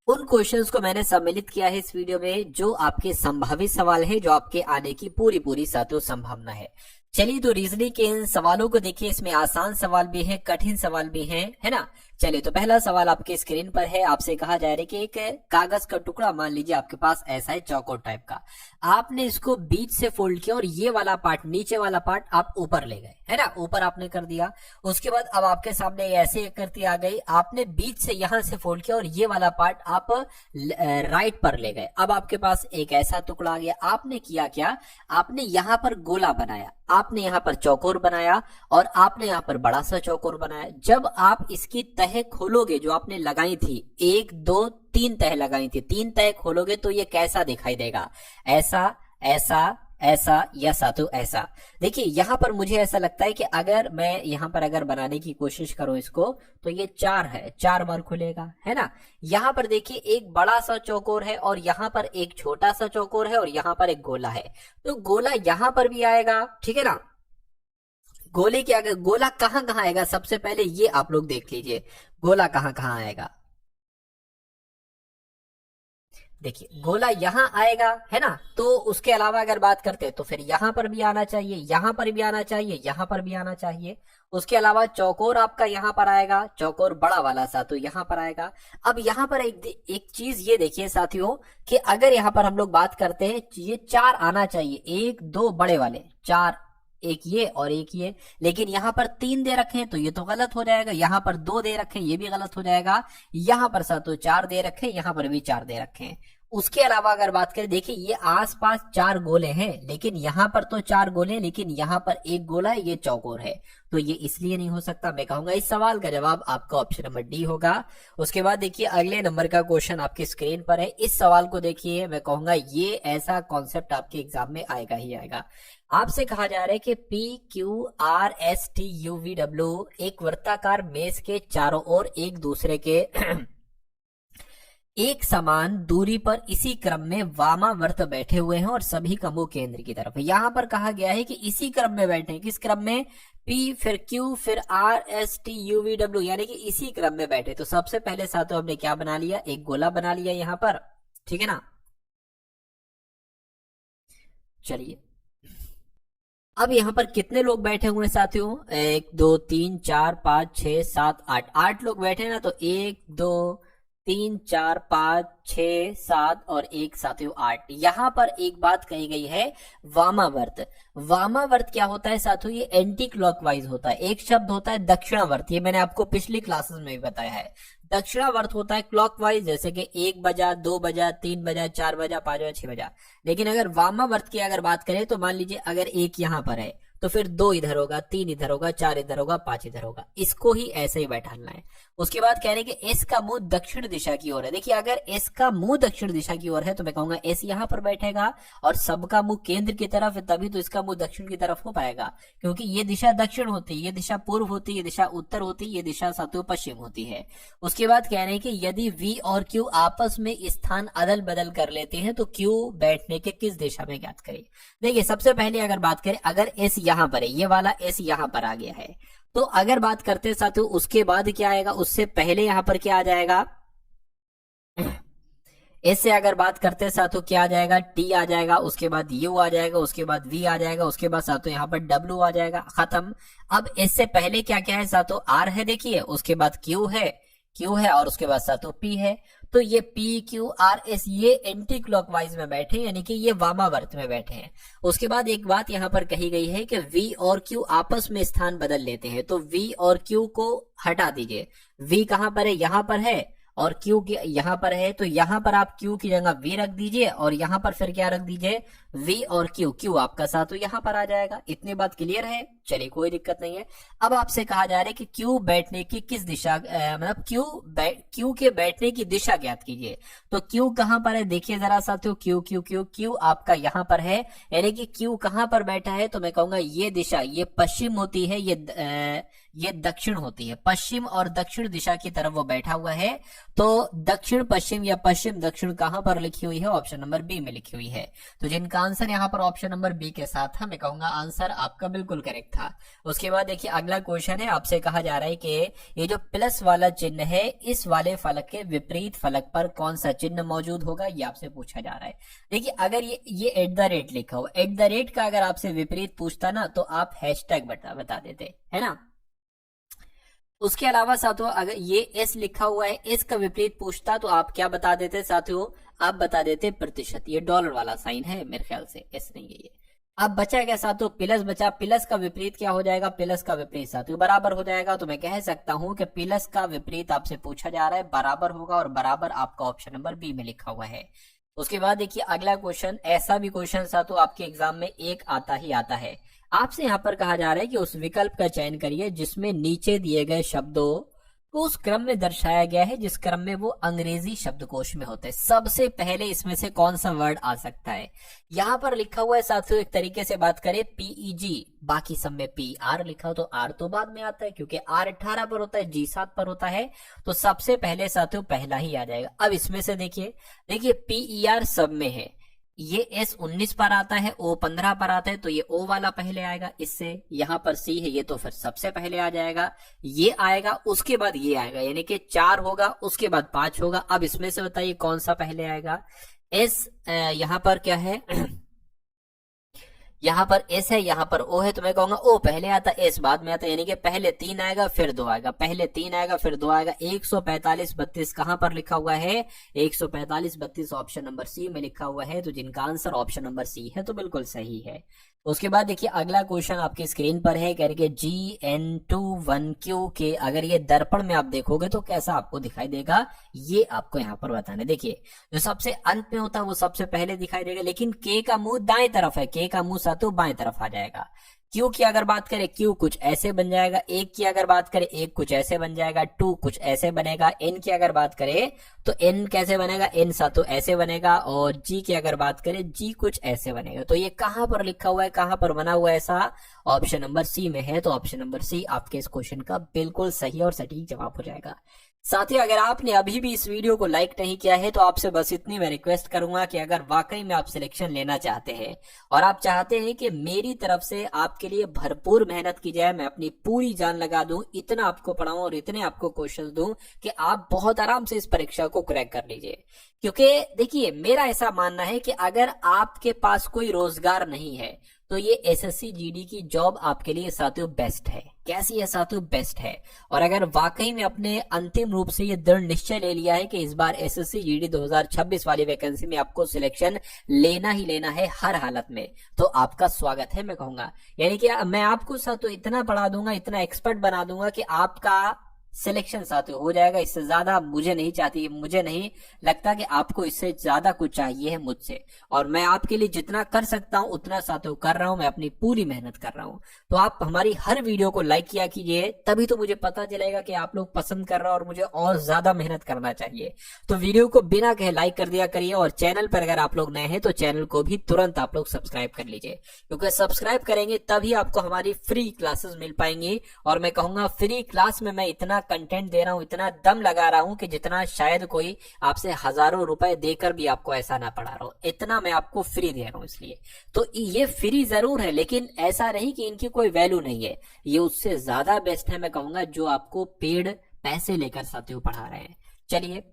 उन क्वेश्चंस को मैंने सम्मिलित किया है इस वीडियो में जो आपके संभावित सवाल है, जो आपके आने की पूरी पूरी साथियों संभावना है। चलिए तो रीजनिंग के इन सवालों को देखिए, इसमें आसान सवाल भी है, कठिन सवाल भी है ना। चलिए तो पहला सवाल आपके स्क्रीन पर है, आपसे कहा जा रहा है कि एक कागज का टुकड़ा मान लीजिए आपके पास ऐसा है चौकोर टाइप का, आपने इसको बीच से फोल्ड किया और ये वाला पार्ट, नीचे वाला पार्ट आप ऊपर ले गए, है ना, ऊपर आपने कर दिया। उसके बाद अब आपके सामने ऐसे करती आ गई, आपने बीच से यहां से फोल्ड किया और ये वाला पार्ट आप राइट पर ले गए। अब आपके पास एक ऐसा टुकड़ा आ गया, आपने किया क्या, आपने यहाँ पर गोला बनाया, आपने यहाँ पर चौकोर बनाया और आपने यहाँ पर बड़ा सा चौकोर बनाया। जब आप इसकी तह खोलोगे जो आपने लगाई थी, 1 2 3 तह लगाई थी, 3 तह खोलोगे तो ये कैसा दिखाई देगा, ऐसा ऐसा ऐसा या साथों ऐसा। देखिए यहां पर मुझे ऐसा लगता है कि अगर मैं यहां पर अगर बनाने की कोशिश करूं इसको तो ये 4 है, 4 बार खुलेगा, है ना। यहां पर देखिए एक बड़ा सा चौकोर है और यहां पर एक छोटा सा चौकोर है और यहां पर एक गोला है, तो गोला यहां पर भी आएगा, ठीक है ना। गोले के अगर गोला कहां कहां आएगा, सबसे पहले ये आप लोग देख लीजिए गोला कहां कहां आएगा। देखिए गोला यहां आएगा, है ना। तो उसके अलावा अगर बात करते हैं तो फिर यहां पर भी आना चाहिए, यहां पर भी आना चाहिए, यहां पर भी आना चाहिए। उसके अलावा चौकोर आपका यहां पर आएगा, चौकोर बड़ा वाला सा तो यहां पर आएगा। अब यहां पर एक चीज ये देखिए साथियों कि अगर यहां पर हम लोग बात करते हैं, ये 4 आना चाहिए, 1 2 बड़े वाले 4, एक ये और एक ये, लेकिन यहां पर 3 दे रखे हैं तो ये तो गलत हो जाएगा। यहां पर 2 दे रखे हैं, ये भी गलत हो जाएगा। यहां पर साथियों 4 दे रखे हैं, यहां पर भी 4 दे रखे हैं। उसके अलावा अगर बात करें, देखिए ये आसपास 4 गोले हैं, लेकिन यहां पर तो 4 गोले हैं, लेकिन यहां पर एक गोला है, ये चौकोर है, तो ये इसलिए नहीं हो सकता। मैं कहूंगा इस सवाल का जवाब आपका ऑप्शन नंबर डी होगा। उसके बाद देखिए अगले नंबर का क्वेश्चन आपकी स्क्रीन पर है, इस सवाल को देखिए, मैं कहूंगा ये ऐसा कॉन्सेप्ट आपके एग्जाम में आएगा ही आएगा। आपसे कहा जा रहा है कि PQRSTUVW एक वृत्ताकार मेज के चारों ओर एक दूसरे के एक समान दूरी पर इसी क्रम में वामावर्त बैठे हुए हैं और सभी का मुंह केंद्र की तरफ है। यहां पर कहा गया है कि इसी क्रम में बैठे हैं, किस क्रम में, P फिर Q फिर RSTUVW, यानी कि इसी क्रम में बैठे। तो सबसे पहले साथियों हमने क्या बना लिया, एक गोला बना लिया यहां पर, ठीक है ना। चलिए अब यहां पर कितने लोग बैठे हुए हैं साथियों, 1 2 3 4 5 6 7 8, 8 लोग बैठे हैं ना। तो 1 2 3 4 5 6 7 और 1 साथियों 8। यहां पर एक बात कही गई है, वामावर्त। वामावर्त क्या होता है साथियों, ये एंटी क्लॉकवाइज होता है। एक शब्द होता है दक्षिणावर्त, ये मैंने आपको पिछली क्लासेस में भी बताया है। दक्षिणावर्त होता है क्लॉकवाइज, जैसे कि 1 बजा 2 बजा 3 बजा 4 बजा 5 बजा 6 बजा। लेकिन अगर वामावर्त की अगर बात करें तो मान लीजिए अगर 1 यहां पर है तो फिर 2 इधर होगा, 3 इधर होगा, 4 इधर होगा, 5 इधर होगा, इसको ही ऐसे ही बैठाना है। उसके बाद कह रहे हैं कि एस का मुंह दक्षिण दिशा की ओर है। देखिए अगर एस का मुंह दक्षिण दिशा की ओर है तो मैं कहूंगा एस यहां पर बैठेगा और सबका मुंह केंद्र की तरफ है, तभी तो इसका मुंह दक्षिण की तरफ हो पाएगा, क्योंकि ये दिशा दक्षिण होती है, ये दिशा पूर्व होती है, ये दिशा उत्तर होती है, ये दिशा साथियों पश्चिम होती है। उसके बाद कह रहे हैं कि यदि V और Q आपस में स्थान अदल बदल कर लेते हैं तो Q बैठने के किस दिशा में ज्ञात करें। देखिए सबसे पहले अगर बात करें, अगर S यहां पर है, ये वाला S यहां पर आ गया है, तो अगर बात करते हैं साथियों उसके बाद क्या आएगा, उससे पहले यहां पर क्या आ जाएगा, एस से अगर बात करते हैं साथियों क्या आ जाएगा, टी आ जाएगा, उसके बाद यू आ जाएगा, उसके बाद वी आ जाएगा, उसके बाद साथियों यहाँ पर डब्ल्यू आ जाएगा, खत्म। अब इससे पहले क्या क्या है साथियों, आर है देखिए, उसके बाद क्यू है और उसके बाद साथियों पी है। तो ये पी क्यू आर एस ये एंटी क्लॉकवाइज में बैठे, यानी कि ये वामावर्त में बैठे हैं। उसके बाद एक बात यहाँ पर कही गई है कि V और Q आपस में स्थान बदल लेते हैं, तो V और Q को हटा दीजिए। V कहां पर है, यहां पर है, और Q यहां पर है, तो यहां पर आप Q की जगह V रख दीजिए और यहां पर फिर क्या रख दीजिए, V और Q आपका साथ तो यहां पर आ जाएगा। इतनी बात क्लियर है। चलिए कोई दिक्कत नहीं है। अब आपसे कहा जा रहा है कि क्यू बैठने की किस दिशा मतलब क्यू के बैठने की दिशा ज्ञात कीजिए। तो क्यू कहां पर है, देखिए जरा साथियों, क्यू क्यू क्यू क्यू आपका यहां पर है, यानी कि क्यू कहां पर बैठा है, तो मैं कहूंगा ये दिशा, ये पश्चिम होती है, ये दक्षिण होती है, पश्चिम और दक्षिण दिशा की तरफ वो बैठा हुआ है। तो दक्षिण पश्चिम या पश्चिम दक्षिण कहां पर लिखी हुई है, ऑप्शन नंबर बी में लिखी हुई है। तो जिनका आंसर यहाँ पर ऑप्शन नंबर बी के साथ है, मैं कहूंगा आंसर आपका बिल्कुल करेक्ट था। उसके बाद देखिए अगला क्वेश्चन है, आपसे कहा जा रहा है कि ये जो प्लस वाला चिन्ह है, इस वाले फलक के विपरीत फलक पर कौन सा चिन्ह मौजूद होगा, ये आपसे पूछा जा रहा है। देखिए अगर ये एट द रेट लिखा हो, एट द रेट का अगर आपसे विपरीत पूछता ना तो आप हैशटैग बता देते, है ना। उसके अलावा साथियों अगर ये एस लिखा हुआ है, एस का विपरीत पूछता तो आप क्या बता देते साथियों, आप बता देते प्रतिशत। ये डॉलर वाला साइन है मेरे ख्याल से, एस नहीं है ये। अब बचा क्या साथियों, प्लस बचा। प्लस का विपरीत क्या हो जाएगा, प्लस का विपरीत साथियों बराबर हो जाएगा। तो मैं कह सकता हूं कि प्लस का विपरीत आपसे पूछा जा रहा है, बराबर होगा, और बराबर आपका ऑप्शन नंबर बी में लिखा हुआ है। उसके बाद देखिए अगला क्वेश्चन, ऐसा भी क्वेश्चन साथियों आपके एग्जाम में एक आता ही आता है। आपसे यहां पर कहा जा रहा है कि उस विकल्प का चयन करिए जिसमें नीचे दिए गए शब्दों को उस क्रम में दर्शाया गया है जिस क्रम में वो अंग्रेजी शब्दकोश में होते हैं। सबसे पहले इसमें से कौन सा वर्ड आ सकता है, यहां पर लिखा हुआ है साथियों, एक तरीके से बात करें पीईजी, बाकी सब में पी आर लिखा हो, तो आर तो बाद में आता है क्योंकि आर 18 पर होता है, जी 7 पर होता है। तो सबसे पहले साथियों पहला ही आ जाएगा। अब इसमें से देखिए पीईआर सब में है, ये एस 19 पर आता है, ओ 15 पर आता है, तो ये ओ वाला पहले आएगा। इससे यहाँ पर सी है, ये तो फिर सबसे पहले आ जाएगा, ये आएगा, उसके बाद ये आएगा, यानी कि 4 होगा, उसके बाद 5 होगा। अब इसमें से बताइए कौन सा पहले आएगा। एस यहाँ पर क्या है यहाँ पर एस है, यहाँ पर ओ है, तो मैं कहूंगा ओ पहले आता, एस बाद में आता, यानी कि पहले 3 आएगा फिर 2 आएगा, पहले 3 आएगा फिर 2 आएगा। 145-32 कहां पर लिखा हुआ है, 145-32 ऑप्शन नंबर सी में लिखा हुआ है। तो जिनका आंसर ऑप्शन नंबर सी है तो बिल्कुल सही है। उसके बाद देखिए अगला क्वेश्चन आपकी स्क्रीन पर है, कह रहे GN21Q के अगर ये दर्पण में आप देखोगे तो कैसा आपको दिखाई देगा, ये आपको यहाँ पर बताना। देखिए जो सबसे अंत में होता है वो सबसे पहले दिखाई देगा, लेकिन K का मुंह दाएं तरफ है, K का मुंह साथियों बाएं तरफ आ जाएगा। क्यू की अगर बात करें, क्यू कुछ ऐसे बन जाएगा। एक की अगर बात करें, एक कुछ ऐसे बन जाएगा। टू कुछ ऐसे बनेगा। एन की अगर बात करें तो एन कैसे बनेगा, एन साथियों ऐसे बनेगा। और जी की अगर बात करें, जी कुछ ऐसे बनेगा। तो ये कहां पर लिखा हुआ है, कहां पर बना हुआ है ऐसा, ऑप्शन नंबर सी में है। तो ऑप्शन नंबर सी आपके इस क्वेश्चन का बिल्कुल सही और सटीक जवाब हो जाएगा। साथियों अगर आपने अभी भी इस वीडियो को लाइक नहीं किया है तो आपसे बस इतनी मैं रिक्वेस्ट करूंगा कि अगर वाकई में आप सिलेक्शन लेना चाहते हैं और आप चाहते हैं कि मेरी तरफ से आपके लिए भरपूर मेहनत की जाए, मैं अपनी पूरी जान लगा दूं, इतना आपको पढ़ाऊं और इतने आपको क्वेश्चन दूं कि आप बहुत आराम से इस परीक्षा को क्रैक कर लीजिए। क्योंकि देखिए मेरा ऐसा मानना है कि अगर आपके पास कोई रोजगार नहीं है तो ये एसएससी जीडी की जॉब आपके लिए साथियों बेस्ट है। कैसी है साथियों, बेस्ट है। और अगर वाकई में अपने अंतिम रूप से ये दृढ़ निश्चय ले लिया है कि इस बार एसएससी जीडी 2026 वाली वैकेंसी में आपको सिलेक्शन लेना ही लेना है हर हालत में, तो आपका स्वागत है मैं कहूंगा। यानी कि मैं आपको साथियों इतना पढ़ा दूंगा, इतना एक्सपर्ट बना दूंगा कि आपका सिलेक्शन साथियों हो जाएगा। इससे ज्यादा मुझे नहीं लगता कि आपको इससे ज्यादा कुछ चाहिए है मुझसे। और मैं आपके लिए जितना कर सकता हूं उतना साथियों कर रहा हूं, मैं अपनी पूरी मेहनत कर रहा हूं। तो आप हमारी हर वीडियो को लाइक किया कीजिए, तभी तो मुझे पता चलेगा कि आप लोग पसंद कर रहे हो और मुझे और ज्यादा मेहनत करना चाहिए। तो वीडियो को बिना कहे लाइक कर दिया करिए। और चैनल पर अगर आप लोग नए हैं तो चैनल को भी तुरंत आप लोग सब्सक्राइब कर लीजिए, क्योंकि सब्सक्राइब करेंगे तभी आपको हमारी फ्री क्लासेस मिल पाएंगी। और मैं कहूंगा फ्री क्लास में मैं इतना कंटेंट दे रहा हूं, इतना दम लगा रहा हूं कि जितना शायद कोई आपसे हजारों रुपए देकर भी आपको ऐसा ना पढ़ा रहा हो, इतना मैं आपको फ्री दे रहा हूं। इसलिए तो ये फ्री जरूर है, लेकिन ऐसा नहीं कि इनकी कोई वैल्यू नहीं है। ये उससे ज्यादा बेस्ट है मैं कहूंगा जो आपको पेड पैसे लेकर साथियों पढ़ा रहे हैं। चलिए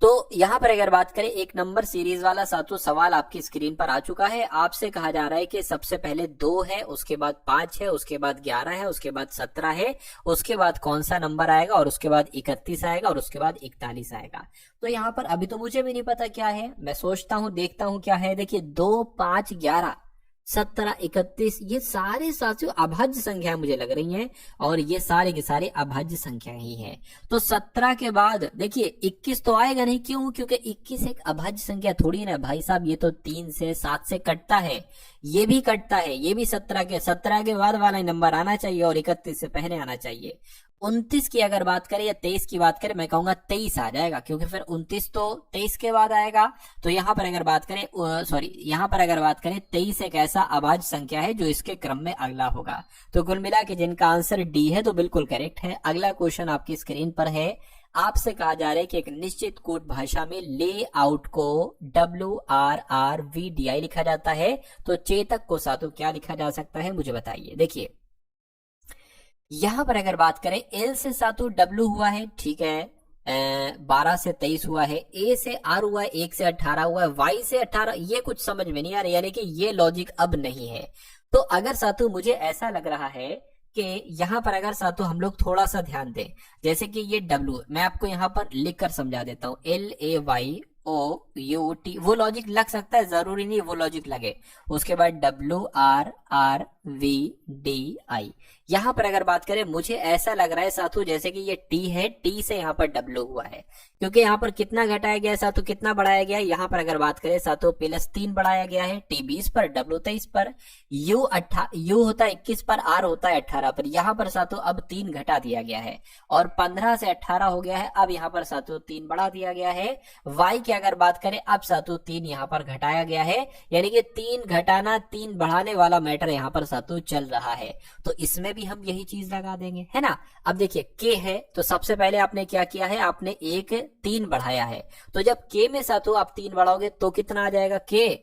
तो यहां पर अगर बात करें, एक नंबर सीरीज वाला साथियों सवाल आपकी स्क्रीन पर आ चुका है। आपसे कहा जा रहा है कि सबसे पहले 2 है, उसके बाद 5 है, उसके बाद 11 है, उसके बाद 17 है, उसके बाद कौन सा नंबर आएगा, और उसके बाद 31 आएगा, और उसके बाद 41 आएगा। तो यहाँ पर अभी तो मुझे भी नहीं पता क्या है, मैं सोचता हूँ देखता हूँ क्या है। देखिए 2, 5, 11, 17, 31 ये सारे साथियों अभाज्य संख्या मुझे लग रही हैं, और ये सारे के सारे अभाज्य संख्या ही हैं। तो 17 के बाद देखिए 21 तो आएगा नहीं, क्यों? क्योंकि 21 एक अभाज्य संख्या थोड़ी ना भाई साहब, ये तो 3 से 7 से कटता है। ये भी कटता है, ये भी 17 के बाद वाला नंबर आना चाहिए और 31 से पहले आना चाहिए। 29 की अगर बात करें या 23 की बात करें, मैं कहूंगा 23 आ जाएगा, क्योंकि फिर 29 तो 23 के बाद आएगा। तो यहाँ पर अगर बात करें यहाँ पर अगर बात करें 23 एक ऐसा अभाज्य संख्या है जो इसके क्रम में अगला होगा। तो कुल मिला के जिनका आंसर डी है तो बिल्कुल करेक्ट है। अगला क्वेश्चन आपकी स्क्रीन पर है। आपसे कहा जा रहा है कि एक निश्चित कोड भाषा में लेआउट को WRRVDI लिखा जाता है, तो चेतक को सातों क्या लिखा जा सकता है, मुझे बताइए। देखिए यहां पर अगर बात करें L से सातों W हुआ है, ठीक है, 12 से 23 हुआ है, A से R हुआ है, 1 से 18 हुआ है, Y से 18, ये कुछ समझ में नहीं आ रहा, यानी कि ये लॉजिक अब नहीं है। तो अगर सातों मुझे ऐसा लग रहा है कि यहां पर अगर सातों हम लोग थोड़ा सा ध्यान दें, जैसे कि ये W मैं आपको यहां पर लिख कर समझा देता हूं, LAYOUT, वो लॉजिक लग सकता है, जरूरी नहीं वो लॉजिक लगे। उसके बाद WRRVDI, यहां पर अगर बात करें मुझे ऐसा लग रहा है साथों जैसे कि ये T है, T से यहां पर W हुआ है, क्योंकि यहां पर कितना घटाया गया है साथों, कितना बढ़ाया गया है, यहां पर अगर बात करें साथों +3 बढ़ाया गया है, T 20 पर, W 23 पर, U होता है 21 पर, R होता है 18 पर, यहां पर साथों अब 3 घटा दिया गया है और 15 से 18 हो गया है, अब यहां पर साथों 3 बढ़ा दिया गया है। Y की अगर बात करें अब साथों 3 यहां पर घटाया गया है, यानी कि 3 घटाना 3 बढ़ाने वाला मैटर यहां पर साथों चल रहा है। तो इसमें भी हम यही चीज लगा देंगे, है ना। अब देखिए K है, तो सबसे पहले आपने क्या किया है, आपने एक 3 बढ़ाया है, तो जब K में साथों आप 3 बढ़ाओगे तो कितना आ जाएगा, K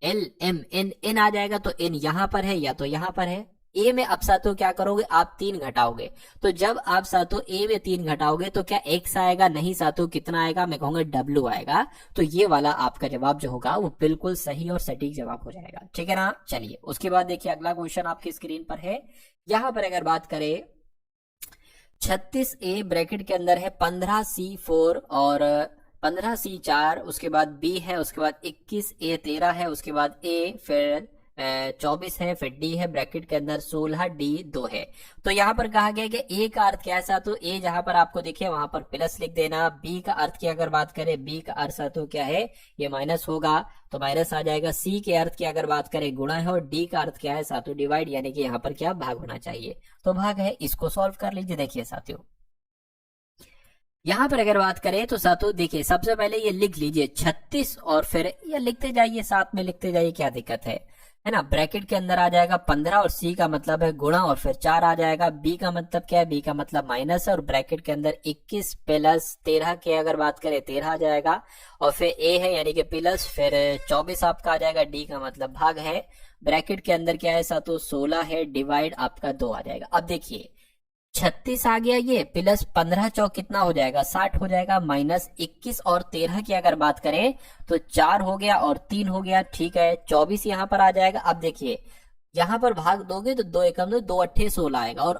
LMN आ जाएगा, तो N यहां पर है या तो यहां पर है। A में अब साथों क्या करोगे, आप 3 घटाओगे, तो जब आप साथों A में 3 घटाओगे तो क्या X आएगा, नहीं साथों कितना आएगा, मैं कहूंगा W आएगा। तो ये वाला आपका जवाब जो होगा वो बिल्कुल सही और सटीक जवाब हो जाएगा, ठीक है ना। चलिए उसके बाद देखिए अगला क्वेश्चन आपकी स्क्रीन पर है। यहां पर अगर बात करें 36A ब्रैकेट के अंदर है 15C4 और 15C4, उसके बाद B है, उसके बाद 21A 13 है, उसके बाद A, फिर 24 है, फिर D है, ब्रैकेट के अंदर 16D 2 है। तो यहाँ पर कहा गया कि A का अर्थ क्या है, तो A जहां पर आपको देखिए वहां पर प्लस लिख देना। B का अर्थ की अगर बात करें, B का अर्थ तो क्या है, ये माइनस होगा, तो माइनस आ जाएगा। C के अर्थ की अगर बात करें गुणा है, और D का अर्थ क्या है साथियों, डिवाइड, यानी कि यहाँ पर क्या भाग होना चाहिए, तो भाग है। इसको सॉल्व कर लीजिए। देखिए साथियों यहां पर अगर बात करें तो साथियों देखिए सबसे पहले ये लिख लीजिए 36 और फिर ये लिखते जाइए, साथ में लिखते जाइए, क्या दिक्कत है ना। ब्रैकेट के अंदर आ जाएगा 15 और C का मतलब है गुणा और फिर 4 आ जाएगा। B का मतलब क्या है, B का मतलब माइनस है, और ब्रैकेट के अंदर 21 प्लस 13 के अगर बात करें 13 आ जाएगा, और फिर A है यानी कि प्लस, फिर 24 आपका आ जाएगा, D का मतलब भाग है। ब्रैकेट के अंदर क्या है साथियों 16 है, डिवाइड आपका 2 आ जाएगा। अब देखिए 36 आ गया, ये प्लस 15 चौक कितना हो जाएगा, 60 हो जाएगा, माइनस 21 और 13 की अगर बात करें तो 4 हो गया और 3 हो गया, ठीक है। 24 यहां पर आ जाएगा। अब देखिए यहां पर भाग दोगे तो 2 एकम 2, 2 अट्ठे 16 आएगा, और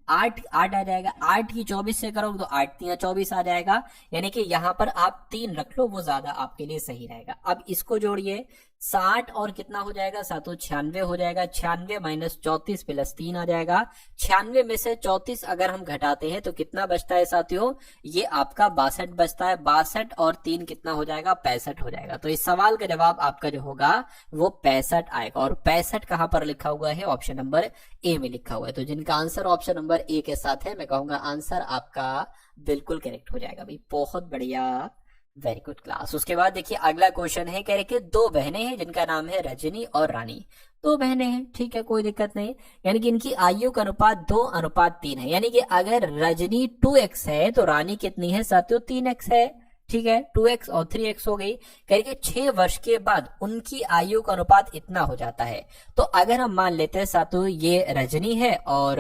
8 आ जाएगा। 8 की 24 से करोगे तो 8 3 24 आ जाएगा, यानी कि यहाँ पर आप 3 रख लो, वो ज्यादा आपके लिए सही रहेगा। अब इसको जोड़िए, 60 और कितना हो जाएगा सातों 96 हो जाएगा। 96 माइनस 34 प्लस 3 आ जाएगा। 96 में से 34 अगर हम घटाते हैं तो कितना बचता है साथियों, ये आपका 62 बचता है। 62 और 3 कितना हो जाएगा, 65 हो जाएगा। तो इस सवाल का जवाब आपका जो होगा वो 65 आएगा, और 65 कहां पर लिखा हुआ है, ऑप्शन नंबर ए में लिखा हुआ है। तो जिनका आंसर ऑप्शन नंबर ए के साथ है, मैं कहूंगा आंसर आपका बिल्कुल करेक्ट हो जाएगा भाई, बहुत बढ़िया, वेरी गुड क्लास। उसके बाद देखिए अगला क्वेश्चन है, कह रहे कि 2 बहनें हैं जिनका नाम है रजनी और रानी। 2 बहनें हैं, ठीक है, कोई दिक्कत नहीं, यानी कि इनकी आयु का अनुपात 2:3 है, यानी कि अगर रजनी 2x है तो रानी कितनी है साथियों, 3x है, ठीक है। 2x और 3x हो गई। कह 6 वर्ष के बाद उनकी आयु का अनुपात इतना हो जाता है। तो अगर हम मान लेते हैं साथियों ये रजनी है और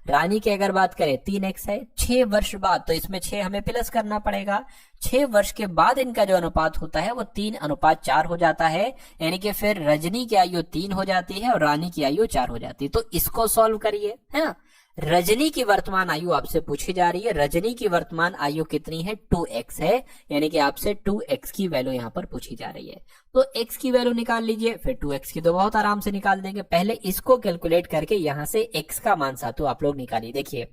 रानी की अगर बात करें 3x है, 6 वर्ष बाद, तो इसमें 6 हमें प्लस करना पड़ेगा। 6 वर्ष के बाद इनका जो अनुपात होता है वो 3:4 हो जाता है, यानी कि फिर रजनी की आयु 3 हो जाती है और रानी की आयु 4 हो जाती है। तो इसको सॉल्व करिए, है ना। रजनी की वर्तमान आयु आपसे पूछी जा रही है, रजनी की वर्तमान आयु कितनी है, 2x है, यानी कि आपसे 2x की वैल्यू यहां पर पूछी जा रही है। तो x की वैल्यू निकाल लीजिए, फिर 2x की तो बहुत आराम से निकाल देंगे। पहले इसको कैलकुलेट करके यहां से x का मान साथियों आप लोग निकालिए। देखिए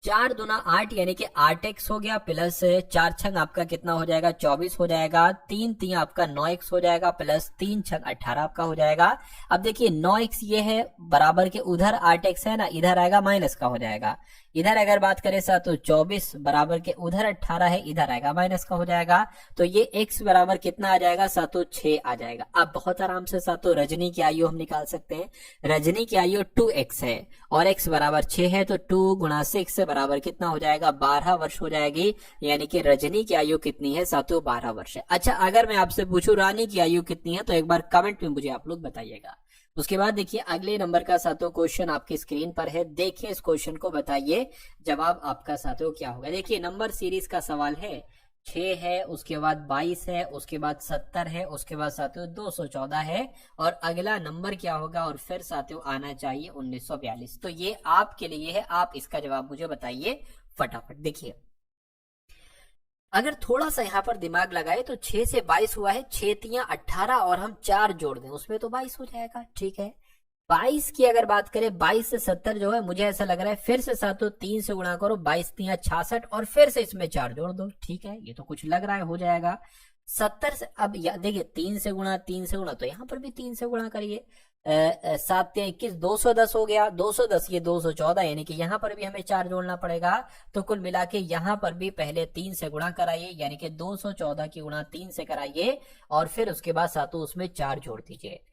4 दूना 8 यानी कि 8x हो गया, प्लस 4 छंग आपका कितना हो जाएगा 24 हो जाएगा, 3 3 आपका 9x हो जाएगा, प्लस 3 छंग 18 आपका हो जाएगा। अब देखिए 9x ये है बराबर के उधर 8x है ना, इधर आएगा माइनस का हो जाएगा। इधर अगर बात करें साथ 24 बराबर के उधर 18 है, इधर आएगा माइनस का हो जाएगा। तो ये x बराबर कितना आ जाएगा सातों 6 आ जाएगा। अब बहुत आराम से सातों रजनी की आयु हम निकाल सकते हैं। रजनी की आयु 2x है और x बराबर 6 है, तो 2 गुणा 6 से बराबर कितना हो जाएगा 12 वर्ष हो जाएगी। यानी कि रजनी की आयु कितनी है सातों 12 वर्ष है। अच्छा, अगर मैं आपसे पूछूं रानी की आयु कितनी है तो एक बार कमेंट में मुझे आप लोग बताइएगा। उसके बाद देखिए अगले नंबर का साथों क्वेश्चन आपकी स्क्रीन पर है, देखिए इस क्वेश्चन को, बताइए जवाब आपका साथों क्या होगा। देखिए नंबर सीरीज का सवाल है, 6 है, उसके बाद 22 है, उसके बाद 70 है, उसके बाद साथियों 214 है और अगला नंबर क्या होगा और फिर साथियों आना चाहिए 1942। तो ये आपके लिए है, आप इसका जवाब मुझे बताइए फटाफट। देखिए अगर थोड़ा सा यहाँ पर दिमाग लगाए तो 6 से 22 हुआ है, 6 तियां 18 और हम 4 जोड़ दें उसमें तो 22 हो जाएगा। ठीक है, 22 की अगर बात करें 22 से 70 जो है, मुझे ऐसा लग रहा है फिर से सातों 3 से गुणा करो, 22 तियां 66 और फिर से इसमें 4 जोड़ दो। ठीक है, ये तो कुछ लग रहा है हो जाएगा 70 से। अब देखिए 3 से गुणा, 3 से गुणा, तो यहाँ पर भी 3 से गुणा करिए, 7 तियां 21, 210 हो गया, 210 ये 214, यानी कि यहाँ पर भी हमें 4 जोड़ना पड़ेगा। तो कुल मिला के यहाँ पर भी पहले 3 से गुणा कराइए, यानी कि 214 की गुणा 3 से कराइए और फिर उसके बाद सातों उसमें 4 जोड़ दीजिए।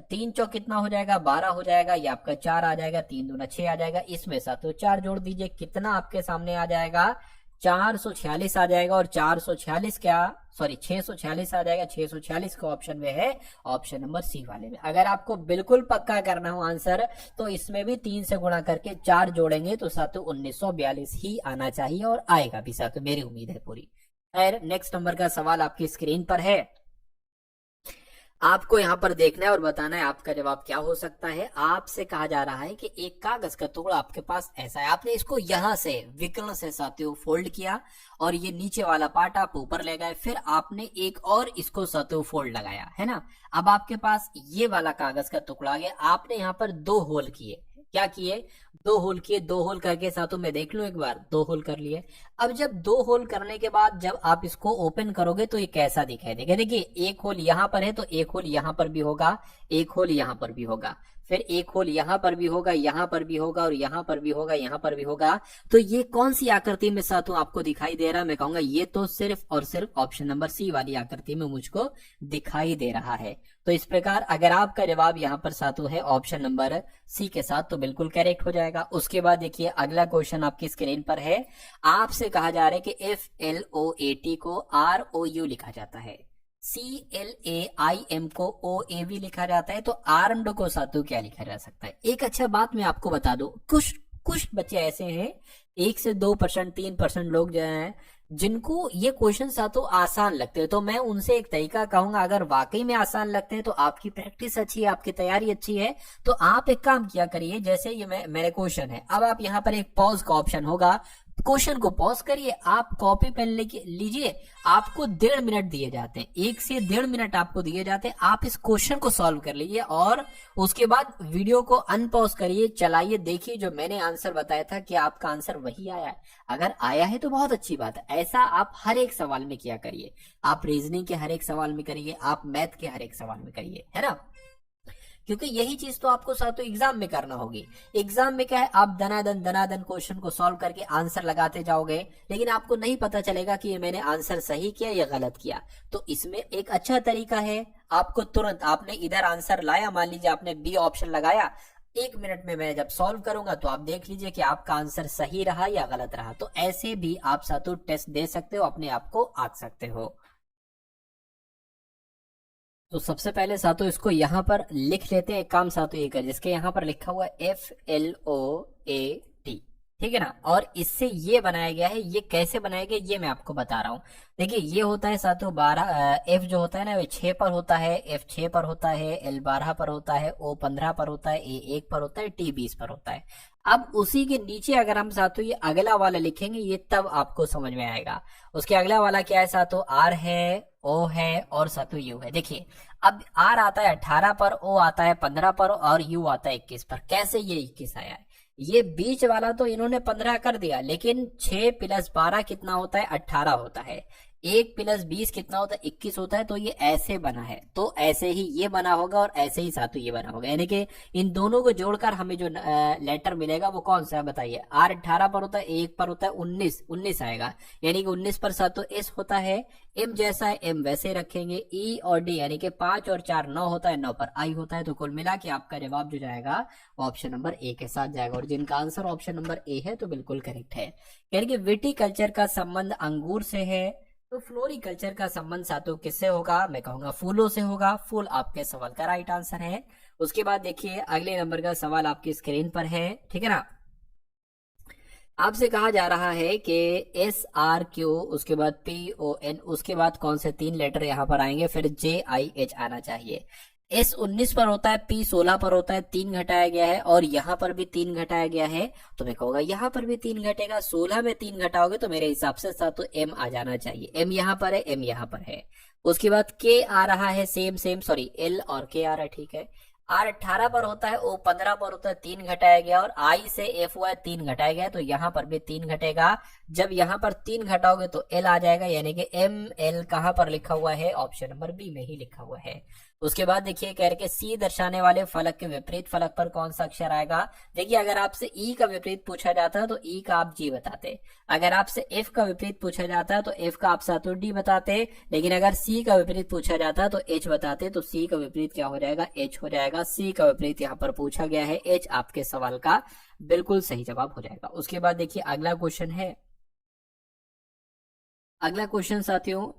3 चौक कितना हो जाएगा 12 हो जाएगा, ये आपका 4 आ जाएगा, 3 दूना 6 आ जाएगा, इसमें सातों 4 जोड़ दीजिए, कितना आपके सामने आ जाएगा 446 आ जाएगा। और 446 क्या, सॉरी 646 आ जाएगा। 646 का ऑप्शन में है, ऑप्शन नंबर सी वाले में। अगर आपको बिल्कुल पक्का करना हो आंसर तो इसमें भी 3 से गुणा करके 4 जोड़ेंगे तो सातों 1942 ही आना चाहिए और आएगा भी सातों, मेरी उम्मीद है पूरी। खैर नेक्स्ट नंबर का सवाल आपकी स्क्रीन पर है, आपको यहाँ पर देखना है और बताना है आपका जवाब क्या हो सकता है। आपसे कहा जा रहा है कि एक कागज का टुकड़ा आपके पास ऐसा है, आपने इसको यहां से विकर्ण से साथियों फोल्ड किया और ये नीचे वाला पार्ट आप ऊपर ले गए, फिर आपने एक और इसको साथियों फोल्ड लगाया है ना। अब आपके पास ये वाला कागज का टुकड़ा आ गया, आपने यहाँ पर 2 होल किए। क्या किए, 2 होल किए। 2 होल करके साथों में देख लो एक बार, 2 होल कर लिए। अब जब 2 होल करने के बाद जब आप इसको ओपन करोगे तो ये कैसा दिखाई देगा। देखिए एक होल यहाँ पर है तो एक होल यहाँ पर भी होगा, एक होल यहाँ पर भी होगा, फिर एक होल यहाँ पर भी होगा, यहाँ पर भी होगा और यहाँ पर भी होगा, यहाँ पर भी होगा। तो ये कौन सी आकृति में साथों आपको दिखाई दे रहा है, मैं कहूंगा ये तो सिर्फ और सिर्फ ऑप्शन नंबर सी वाली आकृति में मुझको दिखाई दे रहा है। तो इस प्रकार अगर आपका जवाब यहाँ पर साथों है ऑप्शन नंबर सी के साथ तो बिल्कुल करेक्ट हो जाएगा। उसके बाद देखिए अगला क्वेश्चन आपकी स्क्रीन पर है, आपसे कहा जा रहा है कि FLOAT को ROU लिखा जाता है, CLAIM को OAV लिखा जाता है, तो आर्म्ड को साथों क्या लिखा जा सकता है। एक अच्छा बात मैं आपको बता दूं, कुछ बच्चे ऐसे हैं 1 से 2%, 3% लोग जो हैं जिनको ये क्वेश्चन साथों आसान लगते हैं, तो मैं उनसे एक तरीका कहूंगा, अगर वाकई में आसान लगते हैं तो आपकी प्रैक्टिस अच्छी है, आपकी तैयारी अच्छी है, तो आप एक काम किया करिए, जैसे ये मेरे क्वेश्चन है, अब आप यहाँ पर एक पॉज का ऑप्शन होगा, क्वेश्चन को पॉज करिए, आप कॉपी पेन लेके लीजिए, आपको 1.5 मिनट दिए जाते हैं, 1 से 1.5 मिनट आपको दिए जाते हैं, आप इस क्वेश्चन को सॉल्व कर लीजिए और उसके बाद वीडियो को अनपॉज करिए, चलाइए, देखिए जो मैंने आंसर बताया था कि आपका आंसर वही आया है। अगर आया है तो बहुत अच्छी बात है। ऐसा आप हर एक सवाल में किया करिए, आप रीजनिंग के हर एक सवाल में करिए, आप मैथ के हर एक सवाल में करिए, है ना, क्योंकि यही चीज तो आपको साथों एग्जाम में करना होगी। एग्जाम में क्या है, आप दनादन क्वेश्चन को सॉल्व करके आंसर लगाते जाओगे, लेकिन आपको नहीं पता चलेगा कि ये मैंने आंसर सही किया या गलत किया। तो इसमें एक अच्छा तरीका है, आपको तुरंत, आपने इधर आंसर लाया, मान लीजिए आपने बी ऑप्शन लगाया, 1 मिनट में मैं जब सॉल्व करूंगा तो आप देख लीजिए कि आपका आंसर सही रहा या गलत रहा। तो ऐसे भी आप साथों टेस्ट दे सकते हो, अपने आप को आंक सकते हो। तो सबसे पहले साथों इसको यहाँ पर लिख लेते हैं, एक काम साथों ये कर, जिसके यहाँ पर लिखा हुआ है FLOAT, ठीक है ना, और इससे ये बनाया गया है। ये कैसे बनाया गया ये मैं आपको बता रहा हूँ। देखिए ये होता है साथों 12, F जो होता है ना वो 6 पर होता है, F 6 पर होता है, L 12 पर होता है, O 15 पर होता है, A 1 पर होता है, T 20 पर होता है। अब उसी के नीचे अगर हम साथों ये अगला वाला लिखेंगे, ये तब आपको समझ में आएगा। उसके अगला वाला क्या है साथों, R है, O है और साथों U है। देखिए अब R आता है 18 पर, O आता है 15 पर और U आता है 21 पर। कैसे ये 21 आया है, ये बीच वाला तो इन्होंने 15 कर दिया, लेकिन 6 + 12 कितना होता है, 18 होता है। 1 + 20 कितना होता है, 21 होता है। तो ये ऐसे बना है, तो ऐसे ही ये बना होगा और ऐसे ही साथ ये बना होगा, यानी कि इन दोनों को जोड़कर हमें जो लेटर मिलेगा वो कौन सा है बताइए। R 18 पर होता है, 1 पर होता है 19 आएगा, यानी कि 19 पर साथ तो S होता है। M जैसा है M वैसे रखेंगे। E और D यानी कि 5 और 4 9 होता है, 9 पर I होता है। तो कुल मिला के आपका जवाब जो जाएगा ऑप्शन नंबर ए के साथ जाएगा, और जिनका आंसर ऑप्शन नंबर ए है तो बिल्कुल करेक्ट है। यानी कि विटिकल्चर का संबंध अंगूर से है, तो फ्लोरिकल्चर का संबंध सातों किससे होगा, मैं कहूंगा फूलों से होगा। फूल आपके सवाल का राइट आंसर है। उसके बाद देखिए अगले नंबर का सवाल आपकी स्क्रीन पर है, ठीक है ना। आपसे कहा जा रहा है कि SRQ, उसके बाद PON, उसके बाद कौन से 3 लेटर यहाँ पर आएंगे, फिर JIH आना चाहिए। S 19 पर होता है, P 16 पर होता है, 3 घटाया गया है, और यहाँ पर भी 3 घटाया गया है। तो मैं कहूंगा यहाँ पर भी 3 घटेगा। 16 में 3 घटाओगे तो मेरे हिसाब से साथ तो M आ जाना चाहिए। M यहाँ पर है, M यहाँ पर है। उसके बाद K आ रहा है, सेम सॉरी L और K आ रहा है, ठीक है। R 18 पर होता है, O 15 पर होता है, 3 घटाया गया, और I से F हुआ है, 3 घटाया गया, तो यहाँ पर भी 3 घटेगा। जब यहाँ पर 3 घटाओगे तो L आ जाएगा, यानी कि ML कहाँ पर लिखा हुआ है, ऑप्शन नंबर बी में ही लिखा हुआ है। उसके बाद देखिए कह रहे C दर्शाने वाले फलक के विपरीत फलक पर कौन सा अक्षर आएगा। देखिए अगर आपसे E का विपरीत पूछा जाता है तो E का आप G बताते, अगर आपसे F का विपरीत पूछा जाता है तो F का आप साथ D बताते, लेकिन अगर C का विपरीत पूछा जाता है तो H बताते। तो C का विपरीत क्या हो जाएगा, H हो जाएगा। C का विपरीत यहाँ पर पूछा गया है, H आपके सवाल का बिल्कुल सही जवाब हो जाएगा। उसके बाद देखिए अगला क्वेश्चन है। अगला क्वेश्चन साथियों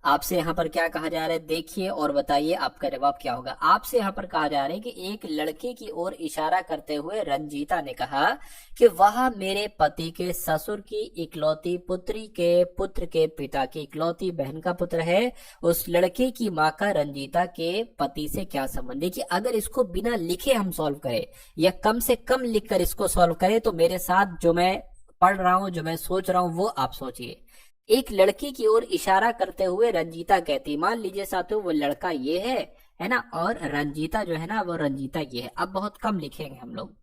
आपसे यहाँ पर क्या कहा जा रहा है, देखिए और बताइए आपका जवाब क्या होगा। आपसे यहाँ पर कहा जा रहा है कि एक लड़के की ओर इशारा करते हुए रंजीता ने कहा कि वह मेरे पति के ससुर की इकलौती पुत्री के पुत्र के पिता की इकलौती बहन का पुत्र है। उस लड़के की माँ का रंजीता के पति से क्या संबंध। देखिए अगर इसको बिना लिखे हम सॉल्व करें या कम से कम लिखकर इसको सॉल्व करें, तो मेरे साथ जो मैं पढ़ रहा हूं, जो मैं सोच रहा हूं, वो आप सोचिए। एक लड़के की ओर इशारा करते हुए रंजीता कहती, मान लीजिए साथियों वो लड़का ये है ना, और रंजीता जो है ना वो रंजीता ये है। अब बहुत कम लिखेंगे हम लोग।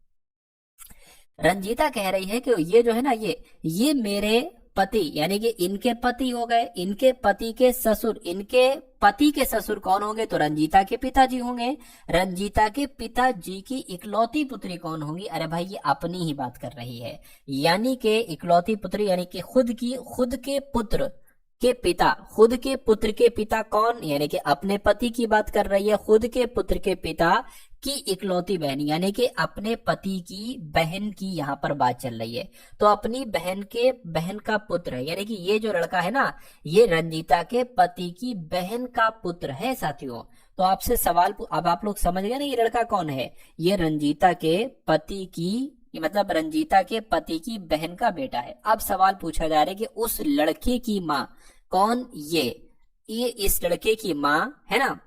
रंजीता कह रही है कि ये जो है ना ये मेरे पति यानी कि इनके पति हो गए, इनके पति के ससुर, इनके पति के ससुर कौन होंगे, तो रंजीता के पिताजी होंगे। रंजीता के पिताजी की इकलौती पुत्री कौन होंगी, अरे भाई ये अपनी ही बात कर रही है, यानी कि इकलौती पुत्री यानी कि खुद के पुत्र के पिता, खुद के पुत्र के पिता कौन, यानी कि अपने पति की बात कर रही है। खुद के पुत्र के पिता की इकलौती बहन, यानी कि अपने पति की बहन की यहाँ पर बात चल रही है। तो अपनी बहन के बहन का पुत्र है, यानी कि ये जो लड़का है ना ये रंजीता के पति की बहन का पुत्र है साथियों। तो आपसे सवाल, अब आप लोग समझ गए ना ये लड़का कौन है, ये रंजीता के पति की, मतलब रंजीता के पति की बहन का बेटा है। अब सवाल पूछा जा रहा है कि उस लड़के की माँ कौन, ये इस लड़के की माँ है ना,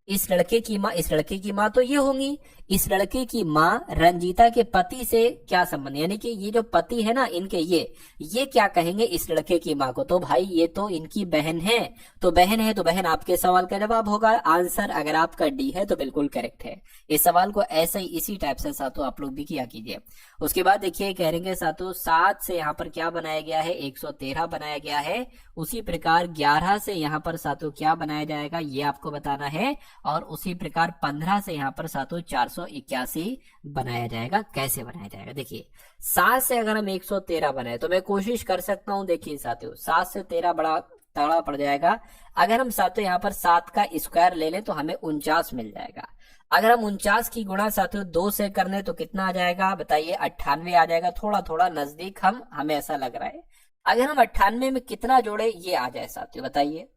इस लड़के की माँ तो ये होंगी। इस लड़के की माँ रंजीता के पति से क्या संबंध, यानी कि ये जो पति है ना इनके, ये क्या कहेंगे इस लड़के की माँ को, तो भाई ये तो इनकी बहन है। तो बहन है तो बहन आपके सवाल का जवाब होगा। आंसर अगर आपका डी है तो बिल्कुल करेक्ट है। इस सवाल को ऐसे ही इसी टाइप से साथों आप लोग भी किया कीजिए। उसके बाद देखिए कह रहे साथों 7 से यहाँ पर क्या बनाया गया है, 113 बनाया गया है। उसी प्रकार 11 से यहाँ पर साथों क्या बनाया जाएगा ये आपको बताना है, और उसी प्रकार 15 से यहाँ पर साथों 481 बनाया जाएगा। कैसे बनाया जाएगा, देखिए 7 से अगर हम 113 बनाए तो मैं कोशिश कर सकता हूं। देखिए साथियों 7 से 13 बड़ा तगड़ा पड़ जाएगा। अगर हम साथियों यहाँ पर 7 का स्क्वायर ले लें तो हमें 49 मिल जाएगा। अगर हम 49 की गुणा साथियों 2 से कर लें तो कितना आ जाएगा बताइए, 98 आ जाएगा। थोड़ा थोड़ा नजदीक हमें ऐसा लग रहा है। अगर हम 98 में कितना जोड़े ये आ जाए साथियों बताइए।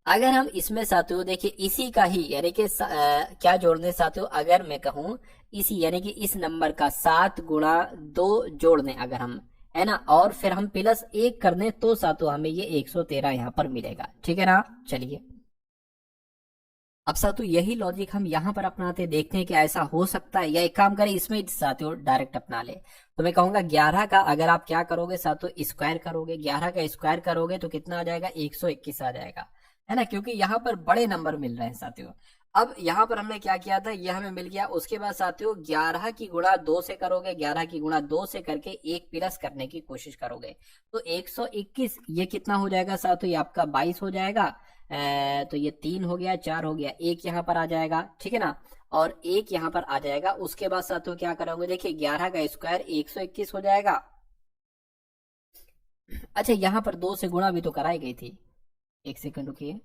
अगर हम इसमें साथियों देखिए इसी का ही यानी कि क्या जोड़ने साथियों, अगर मैं कहूं इसी यानी कि इस नंबर का 7 गुणा 2 जोड़ने अगर हम, है ना, और फिर हम +1 कर दें तो साथियों हमें ये 113 यहाँ पर मिलेगा। ठीक है ना, चलिए अब साथियों यही लॉजिक हम यहाँ पर अपनाते, देखते हैं कि ऐसा हो सकता है या एक काम करें इसमें साथियों डायरेक्ट अपना ले। तो मैं कहूंगा 11 का अगर आप क्या करोगे साथियों स्क्वायर करोगे, 11 का स्क्वायर करोगे तो कितना आ जाएगा 121 आ जाएगा, है ना, क्योंकि यहाँ पर बड़े नंबर मिल रहे हैं साथियों। अब यहाँ पर हमने क्या किया था, यह हमें मिल गया। उसके बाद साथियों 11 की गुणा 2 से करोगे, 11 की गुणा 2 से करके एक प्लस करने की कोशिश करोगे तो 121, ये कितना हो जाएगा साथियों, ये आपका 22 हो जाएगा। तो ये 3 हो गया, 4 हो गया, एक यहाँ पर आ जाएगा, ठीक है ना, और एक यहाँ पर आ जाएगा। उसके बाद साथियों क्या करोगे, देखिए 11 का स्क्वायर 121 हो जाएगा। अच्छा यहाँ पर 2 से गुणा भी तो कराई गई थी, एक सेकंड रुकिए,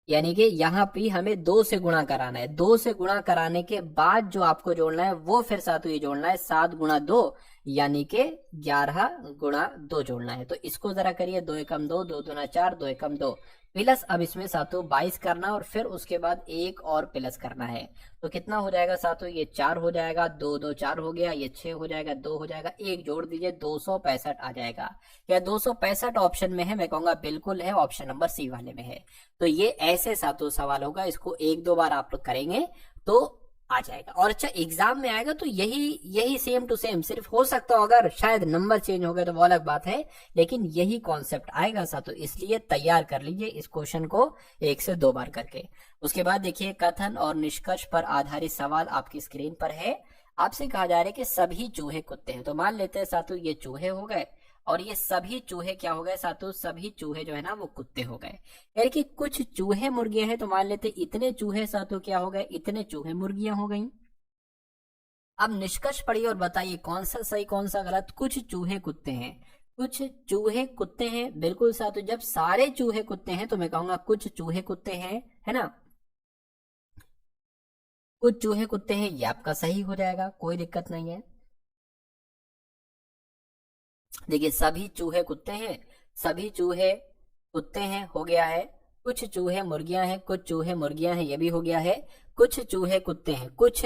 यानी कि यहाँ पे हमें 2 से गुणा कराना है। 2 से गुणा कराने के बाद जो आपको जोड़ना है वो फिर साथ ये जोड़ना है 7 गुणा 2, यानी कि 11 गुणा 2 जोड़ना है। तो इसको जरा करिए, 2 एकम 2, 2 दूना 4, 2 एकम 2 प्लस, अब इसमें सातों 22 करना और फिर उसके बाद एक और प्लस करना है। तो कितना हो जाएगा सातों, ये 4 हो जाएगा, 2 2 4 हो गया, ये 6 हो जाएगा, 2 हो जाएगा, एक जोड़ दीजिए 265 आ जाएगा। क्या 265 ऑप्शन में है? मैं कहूंगा बिल्कुल है, ऑप्शन नंबर सी वाले में है। तो ये ऐसे सातों सवाल होगा, इसको एक दो बार आप लोग करेंगे तो आ जाएगा। और अच्छा एग्जाम में आएगा तो यही सेम टू सेम, सिर्फ हो सकता हो अगर शायद नंबर चेंज हो गए तो वो अलग बात है, लेकिन यही कॉन्सेप्ट आएगा साथों, इसलिए तैयार कर लीजिए इस क्वेश्चन को 1 से 2 बार करके। उसके बाद देखिए कथन और निष्कर्ष पर आधारित सवाल आपकी स्क्रीन पर है। आपसे कहा जा रहा है कि सभी चूहे कुत्ते हैं, तो मान लेते हैं साथों ये चूहे हो गए और ये सभी चूहे क्या हो गए साथों, सभी चूहे जो है ना वो कुत्ते हो गए। यानी कि कुछ चूहे मुर्गियां हैं, तो मान लेते इतने चूहे साथों क्या हो गए, इतने चूहे मुर्गियां हो गई। अब निष्कर्ष पढ़िए और बताइए कौन सा सही कौन सा गलत। कुछ चूहे कुत्ते हैं, कुछ चूहे कुत्ते हैं, बिल्कुल साथों। जब सारे चूहे कुत्ते हैं तो मैं कहूंगा कुछ चूहे कुत्ते हैं, है ना, कुछ चूहे कुत्ते हैं, ये आपका सही हो जाएगा, कोई दिक्कत नहीं है। देखिए सभी चूहे कुत्ते हैं, सभी चूहे कुत्ते हैं हो गया है। कुछ चूहे मुर्गियां हैं, कुछ चूहे मुर्गियां हैं, ये भी हो गया है। कुछ चूहे कुत्ते हैं, कुछ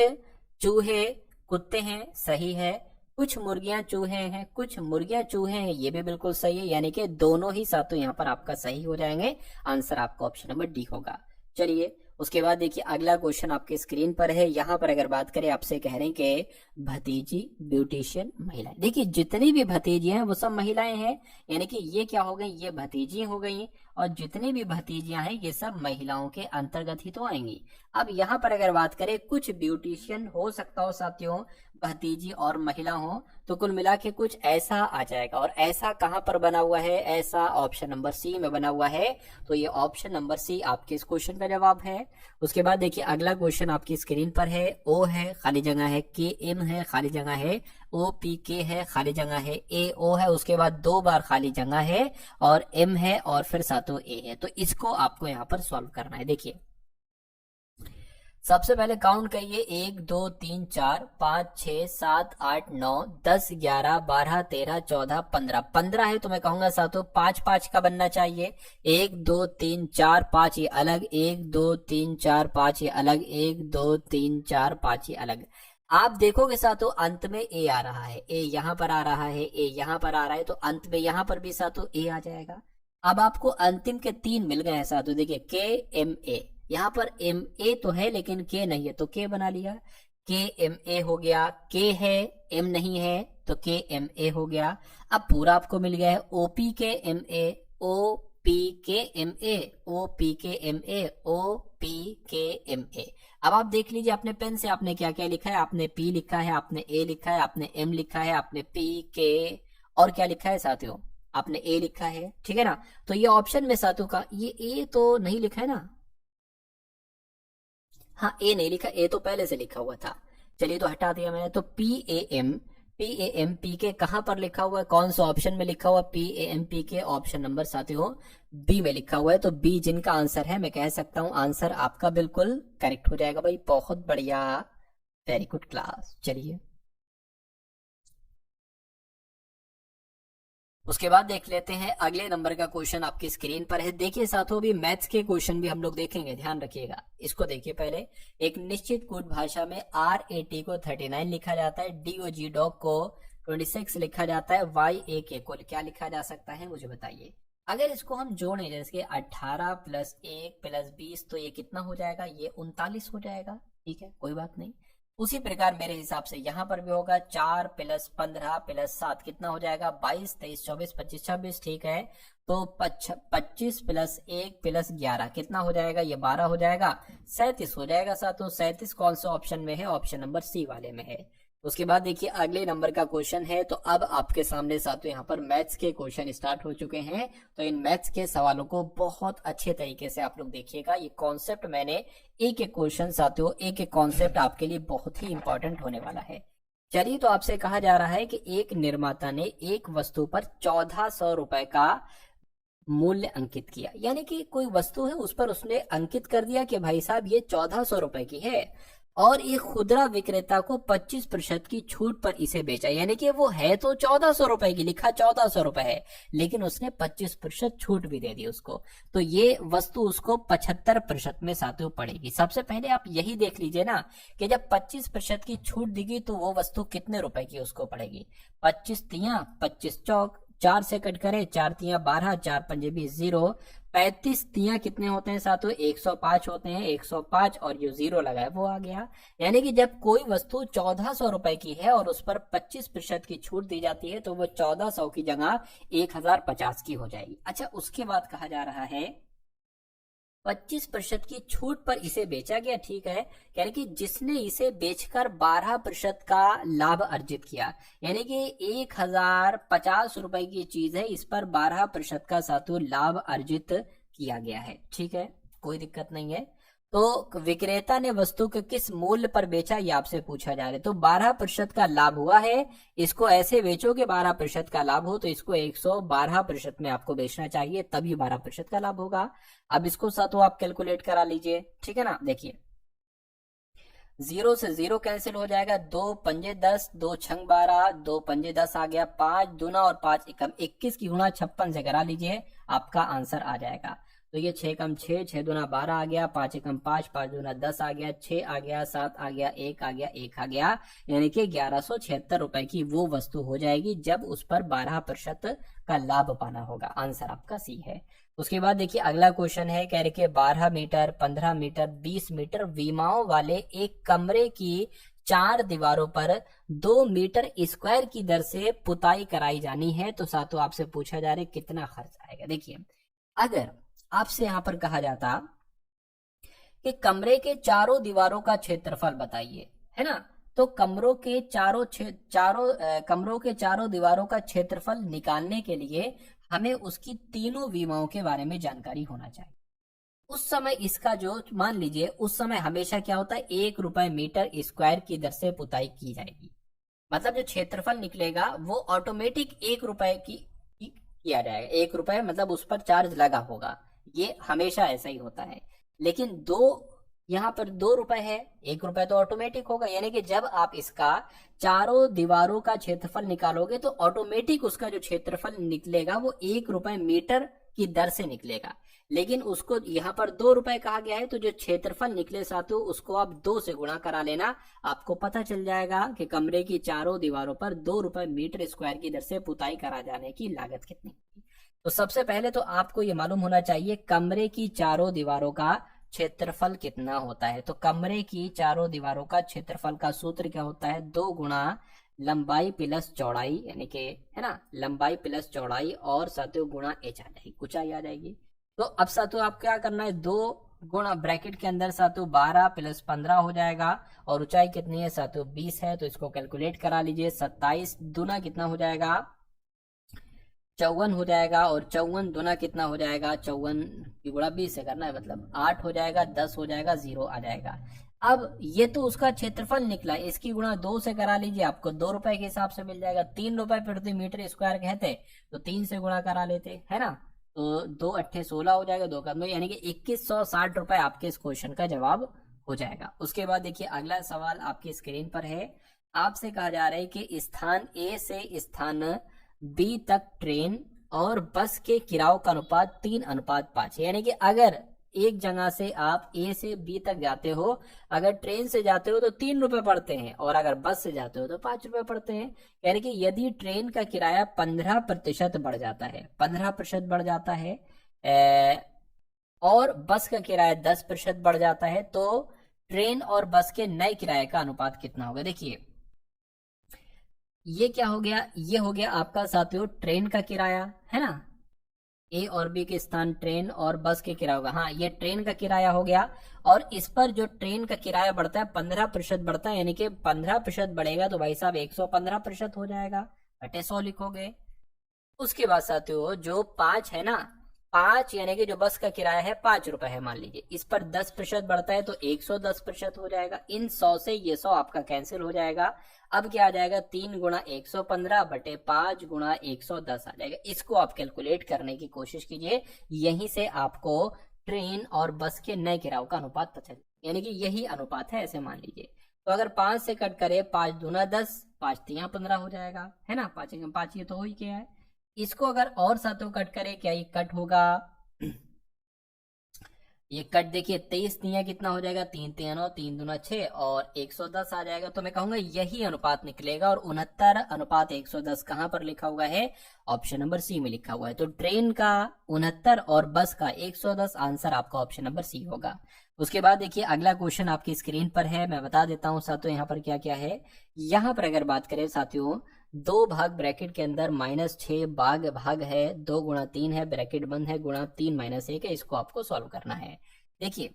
चूहे कुत्ते हैं, सही है। कुछ मुर्गियां चूहे हैं, कुछ मुर्गियां चूहे हैं, ये भी बिल्कुल सही है। यानी कि दोनों ही सातों यहाँ पर आपका सही हो जाएंगे। आंसर आपका ऑप्शन नंबर डी होगा। चलिए उसके बाद देखिए अगला क्वेश्चन आपके स्क्रीन पर है। यहाँ पर अगर बात करें, आपसे कह रहे हैं कि भतीजी ब्यूटिशियन महिलाएं। देखिए जितनी भी भतीजी हैं वो सब महिलाएं हैं, यानी कि ये क्या हो गई, ये भतीजी हो गई, और जितनी भी भतीजियां हैं ये सब महिलाओं के अंतर्गत ही तो आएंगी। अब यहाँ पर अगर बात करें, कुछ ब्यूटिशियन हो सकता हो साथियों भतीजी और महिला हो, तो कुल मिला के कुछ ऐसा आ जाएगा। और ऐसा कहाँ पर बना हुआ है, ऐसा ऑप्शन नंबर सी में बना हुआ है। तो ये ऑप्शन नंबर सी आपके इस क्वेश्चन का जवाब है। उसके बाद देखिए अगला क्वेश्चन आपकी स्क्रीन पर है। ओ है खाली जगह है, के एम है खाली जगह है, ओ पी के है खाली जगह है, ए ओ है, उसके बाद 2 बार खाली जगह है, और एम है, और फिर सातों ए है। तो इसको आपको यहाँ पर सॉल्व करना है। देखिए सबसे पहले काउंट करिए, 1 2 3 4 5 6 7 8 9 10 11 12 13 14 15, 15 है। तो मैं कहूंगा साथों 5 5 का बनना चाहिए। 1 2 3 4 5 ये अलग, 1 2 3 4 5 ये अलग, 1 2 3 4 5 ये अलग। आप देखोगे साथों अंत में ए आ रहा है, ए यहाँ पर आ रहा है, ए यहाँ पर आ रहा है, तो अंत में यहाँ पर भी साथों ए आ जाएगा। अब आपको अंतिम के 3 मिल गए हैं साथों। देखिए के एम ए, यहाँ पर एम ए तो है लेकिन के नहीं है, तो के बना लिया, के एम ए हो गया। के है, एम नहीं है, तो के एम ए हो गया। अब पूरा आपको मिल गया है ओपी के एम ए, ओ पी के एम ए, ओ पी के एम ए, ओ पी के एम ए। अब आप देख लीजिए अपने पेन से आपने क्या क्या लिखा है। आपने पी लिखा है, आपने ए लिखा है, आपने एम लिखा है, आपने पी के और क्या लिखा है साथियों, आपने ए लिखा है, ठीक है ना। तो ये ऑप्शन में साथियों का ये ए तो नहीं लिखा है ना, हाँ ए नहीं लिखा, ए तो पहले से लिखा हुआ था। चलिए तो हटा दिया मैंने। तो P A M, P A M P के कहां पर लिखा हुआ है, कौन सा ऑप्शन में लिखा हुआ, पी ए एम पी के ऑप्शन नंबर साथियों बी में लिखा हुआ है। तो बी जिनका आंसर है, मैं कह सकता हूं आंसर आपका बिल्कुल करेक्ट हो जाएगा भाई। बहुत बढ़िया, वेरी गुड क्लास। चलिए उसके बाद देख लेते हैं अगले नंबर का क्वेश्चन आपकी स्क्रीन पर है। देखिए साथियों भी मैथ्स के क्वेश्चन भी हम लोग देखेंगे, ध्यान रखिएगा। इसको देखिए पहले, एक निश्चित कूट भाषा में आर ए टी को 39 लिखा जाता है, डी ओ जी डॉग को 26 लिखा जाता है, वाई ए के को क्या लिखा जा सकता है, मुझे बताइए। अगर इसको हम जोड़ें जैसे 18 + 1 + 20, तो ये कितना हो जाएगा, ये 39 हो जाएगा। ठीक है कोई बात नहीं। उसी प्रकार मेरे हिसाब से यहाँ पर भी होगा 4 + 15 + 7 कितना हो जाएगा 22, 23, 24, 25, 26, ठीक है। तो 25 + 1 + 11 कितना हो जाएगा, ये 12 हो जाएगा, 37 हो जाएगा साथियों। 37 कौन सा ऑप्शन में है, ऑप्शन नंबर सी वाले में है। उसके बाद देखिए अगले नंबर का क्वेश्चन है। तो अब आपके सामने साथियों यहाँ पर मैथ्स के क्वेश्चन स्टार्ट हो चुके हैं। तो इन मैथ्स के सवालों को बहुत अच्छे तरीके से आप लोग देखिएगा। ये कॉन्सेप्ट मैंने एक एक क्वेश्चन साथियों, एक एक कॉन्सेप्ट आपके लिए बहुत ही इंपॉर्टेंट होने वाला है। चलिए, तो आपसे कहा जा रहा है कि एक निर्माता ने एक वस्तु पर 1400 रुपए का मूल्य अंकित किया, यानी कि कोई वस्तु है उस पर उसने अंकित कर दिया कि भाई साहब ये 1400 रुपए की है, और एक खुदरा विक्रेता को 25% की छूट पर इसे बेचा, यानी कि वो है तो 1400 रुपए की, लिखा 1400 रुपए है, लेकिन उसने 25% छूट भी दे दी उसको। तो ये वस्तु उसको 75% में साथियों पड़ेगी। सबसे पहले आप यही देख लीजिए ना कि जब 25% की छूट देगी तो वो वस्तु कितने रुपए की उसको पड़ेगी। 25 तिया 25 चौक, 4 से कट करें, 4 तिया 12, 4 पंजे 20, 0, 35 तिया कितने होते हैं साथियों, 105 होते हैं, 105, और ये 0 लगा है वो आ गया। यानी कि जब कोई वस्तु 1400 रुपए की है और उस पर 25% की छूट दी जाती है तो वो 1400 की जगह 1050 की हो जाएगी। अच्छा, उसके बाद कहा जा रहा है 25% की छूट पर इसे बेचा गया, ठीक है, यानी कि जिसने इसे बेचकर 12% का लाभ अर्जित किया, यानी कि 1050 रुपए की चीज है, इस पर 12% का साथियों लाभ अर्जित किया गया है, ठीक है, कोई दिक्कत नहीं है। तो विक्रेता ने वस्तु के किस मूल्य पर बेचा, ये आपसे पूछा जा रहा है। तो 12% का लाभ हुआ है, इसको ऐसे बेचो कि 12% का लाभ हो, तो इसको 112% में आपको बेचना चाहिए, तभी 12% का लाभ होगा। अब इसको साथों आप कैलकुलेट करा लीजिए, ठीक है ना। देखिए 0 से 0 कैंसिल हो जाएगा, 2 पंजे 10, 2 छंग 12, 2 पंजे 10 आ गया, 5 दूना और 5 एकम 21 की गुणा 56 से करा लीजिए, आपका आंसर आ जाएगा। तो ये 6 कम 6, 6 दूना 12 आ गया, 5 एकम 5, 5 दूना 10 आ गया, 6 आ गया, 7 आ गया, 1 आ गया, 1 आ गया, यानी कि 1176 रुपए की वो वस्तु हो जाएगी जब उस पर 12% का लाभ पाना होगा। आंसर आपका सी है। उसके बाद देखिए अगला क्वेश्चन है, कह रहे कि 12 मीटर, 15 मीटर, 20 मीटर विमाओं वाले एक कमरे की 4 दीवारों पर 2 मीटर स्क्वायर की दर से पुताई कराई जानी है। तो साथों आपसे पूछा जा रहा है कितना खर्च आएगा। देखिए अगर आपसे यहां पर कहा जाता कि कमरे के चारों दीवारों का क्षेत्रफल बताइए, है ना, तो कमरों के चारों दीवारों का क्षेत्रफल निकालने के लिए हमें उसकी तीनों विमाओं के बारे में जानकारी होना चाहिए। उस समय इसका जो मान लीजिए उस समय हमेशा क्या होता है, 1 रुपए मीटर स्क्वायर की दर से पुताई की जाएगी, मतलब जो क्षेत्रफल निकलेगा वो ऑटोमेटिक 1 रुपए किया जाएगा। 1 रुपए मतलब उस पर चार्ज लगा होगा, ये हमेशा ऐसा ही होता है। लेकिन यहाँ पर 2 रुपए है, 1 रुपए तो ऑटोमेटिक होगा, यानी कि जब आप इसका चारों दीवारों का क्षेत्रफल निकालोगे तो ऑटोमेटिक उसका जो क्षेत्रफल निकलेगा वो 1 रुपए मीटर की दर से निकलेगा। लेकिन उसको यहाँ पर 2 रुपए कहा गया है, तो जो क्षेत्रफल निकले साथियों उसको आप 2 से गुणा करा लेना, आपको पता चल जाएगा कि कमरे की चारों दीवारों पर 2 रुपए मीटर स्क्वायर की दर से पुताई करा जाने की लागत कितनी। तो सबसे पहले तो आपको ये मालूम होना चाहिए कमरे की चारों दीवारों का क्षेत्रफल कितना होता है। तो कमरे की चारों दीवारों का क्षेत्रफल का सूत्र क्या होता है, 2 गुणा लंबाई प्लस चौड़ाई, यानी कि है ना, लंबाई प्लस चौड़ाई और साथियों गुणा एच आ जाएगी, ऊंचाई आ जाएगी। तो अब साथियों आप क्या करना है, 2 गुणा ब्रैकेट के अंदर साथियों 12 + 15 हो जाएगा, और ऊंचाई कितनी है साथियों 20 है, तो इसको कैलकुलेट करा लीजिए। 27 दूना कितना हो जाएगा, 54 हो जाएगा, और 54 दूना कितना हो जाएगा, 54 की गुणा 20 से करना है, मतलब 8 हो जाएगा, 10 हो जाएगा, 0 आ जाएगा। अब ये तो उसका क्षेत्रफल निकला, इसकी गुणा 2 से करा लीजिए, आपको 2 रुपए के हिसाब से मिल जाएगा। 3 रुपए प्रति मीटर स्क्वायर कहते तो 3 से गुणा करा लेते, है ना, तो 2 अट्ठे 16 हो जाएगा, 2 का 9, यानी कि 2160 रुपए आपके इस क्वेश्चन का जवाब हो जाएगा। उसके बाद देखिए अगला सवाल आपकी स्क्रीन पर है, आपसे कहा जा रहा है कि स्थान ए से स्थान बी तक ट्रेन और बस के किराओं का अनुपात 3:5 है, यानी कि अगर एक जगह से आप ए से बी तक जाते हो, अगर ट्रेन से जाते हो तो 3 रुपए पड़ते हैं, और अगर बस से जाते हो तो 5 रुपए पड़ते हैं। यानी कि यदि ट्रेन का किराया 15% बढ़ जाता है, 15% बढ़ जाता है और बस का किराया 10% बढ़ जाता है, तो ट्रेन और बस के नए किराए का अनुपात कितना होगा। देखिए ये क्या हो गया, ये हो गया आपका साथियों ट्रेन का किराया, है ना। ए और बी के स्थान ट्रेन और बस के किराया होगा। हाँ, ये ट्रेन का किराया हो गया, और इस पर जो ट्रेन का किराया बढ़ता है 15% बढ़ता है, यानी कि 15% बढ़ेगा तो भाई साहब 115% हो जाएगा, बटे 100 लिखोगे। उसके बाद साथियों जो 5 है ना, 5 यानी कि जो बस का किराया है 5 रुपए है मान लीजिए, इस पर 10% बढ़ता है तो 110% हो जाएगा। इन 100 से ये 100 आपका कैंसिल हो जाएगा। अब क्या आ जाएगा, 3 गुणा 115 बटे 5 गुणा 110 आ जाएगा। इसको आप कैलकुलेट करने की कोशिश कीजिए, यहीं से आपको ट्रेन और बस के नए किरायों का अनुपात पता चले, यानी कि यही अनुपात है ऐसे मान लीजिए। तो अगर 5 से कट करे 5 दूना 10, 5 तिया 15 हो जाएगा, है ना। 5 5 ये तो हो ही गया है। इसको अगर और सातों कट करें, क्या ये कट होगा, ये कट देखिए 23 तिया कितना हो जाएगा, 3 तिया 9, 3 दूना 6 और 110 आ जाएगा। तो मैं कहूंगा यही अनुपात निकलेगा, और 69:110 कहां पर लिखा हुआ है, ऑप्शन नंबर सी में लिखा हुआ है। तो ट्रेन का 69 और बस का 110, आंसर आपका ऑप्शन नंबर सी होगा। उसके बाद देखिए अगला क्वेश्चन आपकी स्क्रीन पर है, मैं बता देता हूं साथियों यहाँ पर क्या क्या है। यहाँ पर अगर बात करें साथियों, 2 भाग ब्रैकेट के अंदर -6 भाग है, 2 गुणा 3 है, ब्रैकेट बंद है, गुणा 3 - 1 है, इसको आपको सॉल्व करना है। देखिए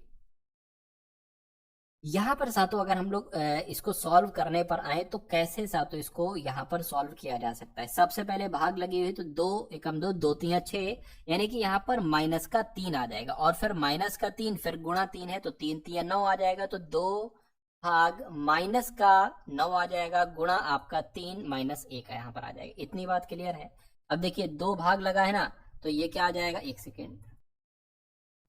यहाँ पर सातों अगर हम लोग इसको सॉल्व करने पर आए तो कैसे सातों इसको यहाँ पर सॉल्व किया जा सकता है। सबसे पहले भाग लगी हुई तो 2 एकम 2, 2 तिया 6, यानी कि यहाँ पर माइनस का 3 आ जाएगा, और फिर माइनस का 3 फिर गुणा 3 है तो 3 तिया 9 आ जाएगा। तो 2 भाग माइनस का 9 आ जाएगा, गुणा आपका 3 - 1 यहाँ पर आ जाएगा। इतनी बात क्लियर है। अब देखिए 2 भाग लगा है ना, तो ये क्या आ जाएगा, 1 सेकेंड,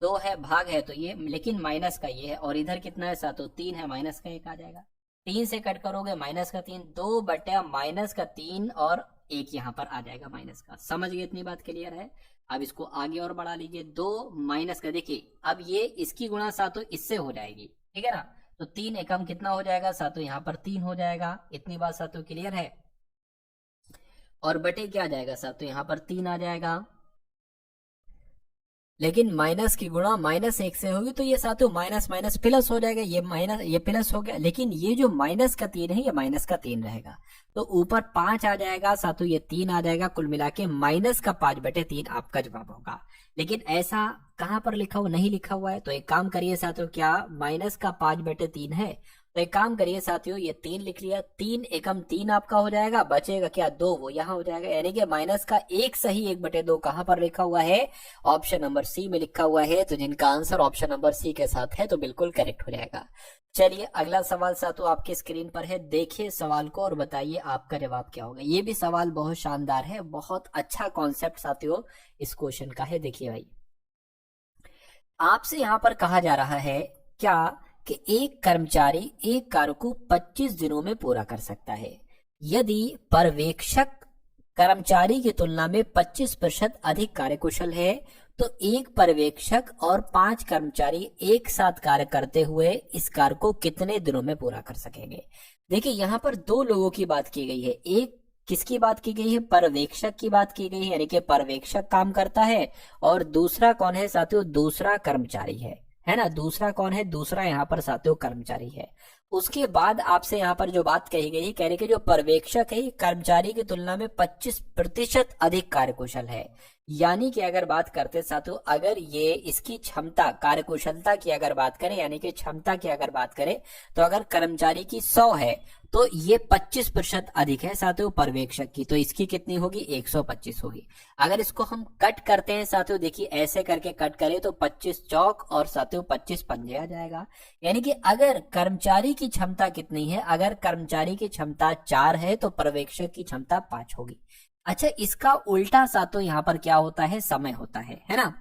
2 है भाग है तो ये, लेकिन माइनस का ये है, और इधर कितना है सातों 3 है, माइनस का 1 आ जाएगा। 3 से कट करोगे माइनस का 3, 2 बटे माइनस का 3 और 1 यहाँ पर आ जाएगा माइनस का। समझ गए, इतनी बात क्लियर है। अब इसको आगे और बढ़ा लीजिए, 2 माइनस का, देखिए अब ये इसकी गुणा सातों इससे हो जाएगी, ठीक है ना। तो 3 एकम कितना हो जाएगा सातों, यहाँ पर 3 हो जाएगा। इतनी बात सातों क्लियर है। और बटे क्या आ जाएगा सातों, यहाँ पर 3 आ जाएगा, लेकिन माइनस की गुणा -1 से होगी तो ये साथियों माइनस माइनस प्लस हो जाएगा, ये माइनस ये प्लस हो गया, लेकिन ये जो माइनस का 3 है ये माइनस का 3 रहेगा। तो ऊपर 5 आ जाएगा साथियों, ये 3 आ जाएगा, कुल मिला के -5/3 आपका जवाब होगा। लेकिन ऐसा कहां पर लिखा हुआ, नहीं लिखा हुआ है। तो एक काम करिए साथियों, क्या -5/3 है, तो एक काम करिए साथियों, ये 3 लिख लिया, 3 एकम 3 आपका हो जाएगा, बचेगा क्या 2, वो यहाँ हो जाएगा, यानी कि माइनस का 1 सही 1/2 कहां पर लिखा हुआ है, ऑप्शन नंबर सी में लिखा हुआ है। तो जिनका आंसर ऑप्शन नंबर सी के साथ है तो बिल्कुल करेक्ट हो जाएगा। चलिए अगला सवाल साथियों आपके स्क्रीन पर है, देखिए सवाल को और बताइए आपका जवाब क्या होगा। ये भी सवाल बहुत शानदार है, बहुत अच्छा कॉन्सेप्ट साथियों इस क्वेश्चन का है। देखिए भाई, आपसे यहाँ पर कहा जा रहा है क्या कि एक कर्मचारी एक कार्य को 25 दिनों में पूरा कर सकता है यदि पर्यवेक्षक कर्मचारी की तुलना में 25% अधिक कार्यकुशल है। तो एक पर्यवेक्षक और 5 कर्मचारी एक साथ कार्य करते हुए इस कार्य को कितने दिनों में पूरा कर सकेंगे। देखिए यहाँ पर 2 लोगों की बात की गई है, एक किसकी बात की गई है, पर्यवेक्षक की बात की गई है, यानी कि पर्यवेक्षक काम करता है, और दूसरा कौन है साथियों, दूसरा कर्मचारी है ना। दूसरा कौन है, दूसरा यहाँ पर साथियों कर्मचारी है। उसके बाद आपसे यहाँ पर जो बात कही गई है, कह रहे कि जो पर्यवेक्षक है कर्मचारी की तुलना में 25% अधिक कार्यकुशल है। यानी कि अगर बात करते साथियों, अगर ये इसकी क्षमता कार्यकुशलता की अगर बात करें, यानी कि क्षमता की अगर बात करें, तो अगर कर्मचारी की 100 है तो ये 25% अधिक है साथियों पर्यवेक्षक की, तो इसकी कितनी होगी, 125 होगी। अगर इसको हम कट करते हैं साथियों, देखिए ऐसे करके कट करें तो 25 चौक और साथियों 25 पंजे आ जाएगा। यानी कि अगर कर्मचारी की क्षमता कितनी है, अगर कर्मचारी की क्षमता 4 है तो पर्यवेक्षक की क्षमता 5 होगी। अच्छा, इसका उल्टा साथियों यहाँ पर क्या होता है, समय होता है ना।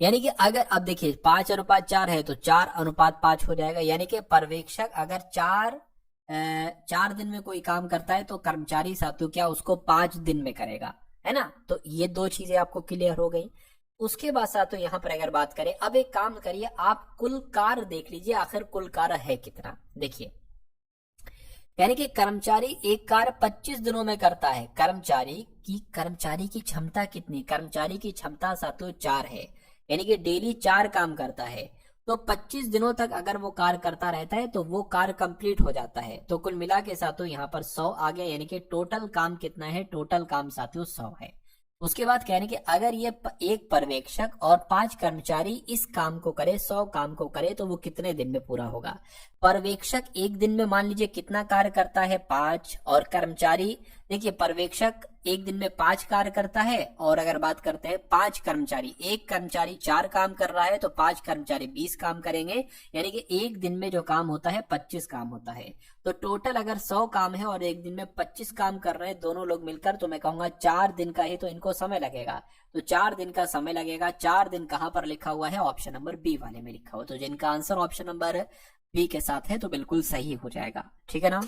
यानी कि अगर अब देखिए 5:4 है तो 4:5 हो जाएगा, यानी कि पर्यवेक्षक अगर 4 दिन में कोई काम करता है तो कर्मचारी साथियों क्या उसको 5 दिन में करेगा, है ना। तो ये 2 चीजें आपको क्लियर हो गई। उसके बाद साथियों यहाँ पर अगर बात करें, अब एक काम करिए, आप कुल कार्य देख लीजिए, आखिर कुल कार्य है कितना। देखिए यानी कि कर्मचारी एक कार्य 25 दिनों में करता है, कर्मचारी की क्षमता कितनी, कर्मचारी की क्षमता साथियों 4 है, यानी कि डेली 4 काम करता है, तो 25 दिनों तक अगर वो कार्य करता रहता है तो वो कार्य कंप्लीट हो जाता है। तो कुल मिला के साथियों यहाँ पर 100 आ गया, यानी कि टोटल काम कितना है, टोटल काम साथियों 100 है। उसके बाद कह रहे हैं कि अगर ये एक पर्यवेक्षक और 5 कर्मचारी इस काम को करे, 100 काम को करे, तो वो कितने दिन में पूरा होगा। पर्यवेक्षक एक दिन में मान लीजिए कितना कार्य करता है, 5, और कर्मचारी देखिए पर्यवेक्षक एक दिन में 5 कार्य करता है, और अगर बात करते हैं 5 कर्मचारी, एक कर्मचारी 4 काम कर रहा है तो 5 कर्मचारी 20 काम करेंगे, यानी कि एक दिन में जो काम होता है 25 काम होता है। तो टोटल अगर 100 काम है और एक दिन में 25 काम कर रहे हैं दोनों लोग मिलकर, तो मैं कहूंगा 4 दिन का ही तो इनको समय लगेगा। तो 4 दिन का समय लगेगा। 4 दिन कहां पर लिखा हुआ है, ऑप्शन नंबर बी वाले में लिखा हुआ। तो जिनका आंसर ऑप्शन नंबर बी के साथ है तो बिल्कुल सही हो जाएगा, ठीक है ना।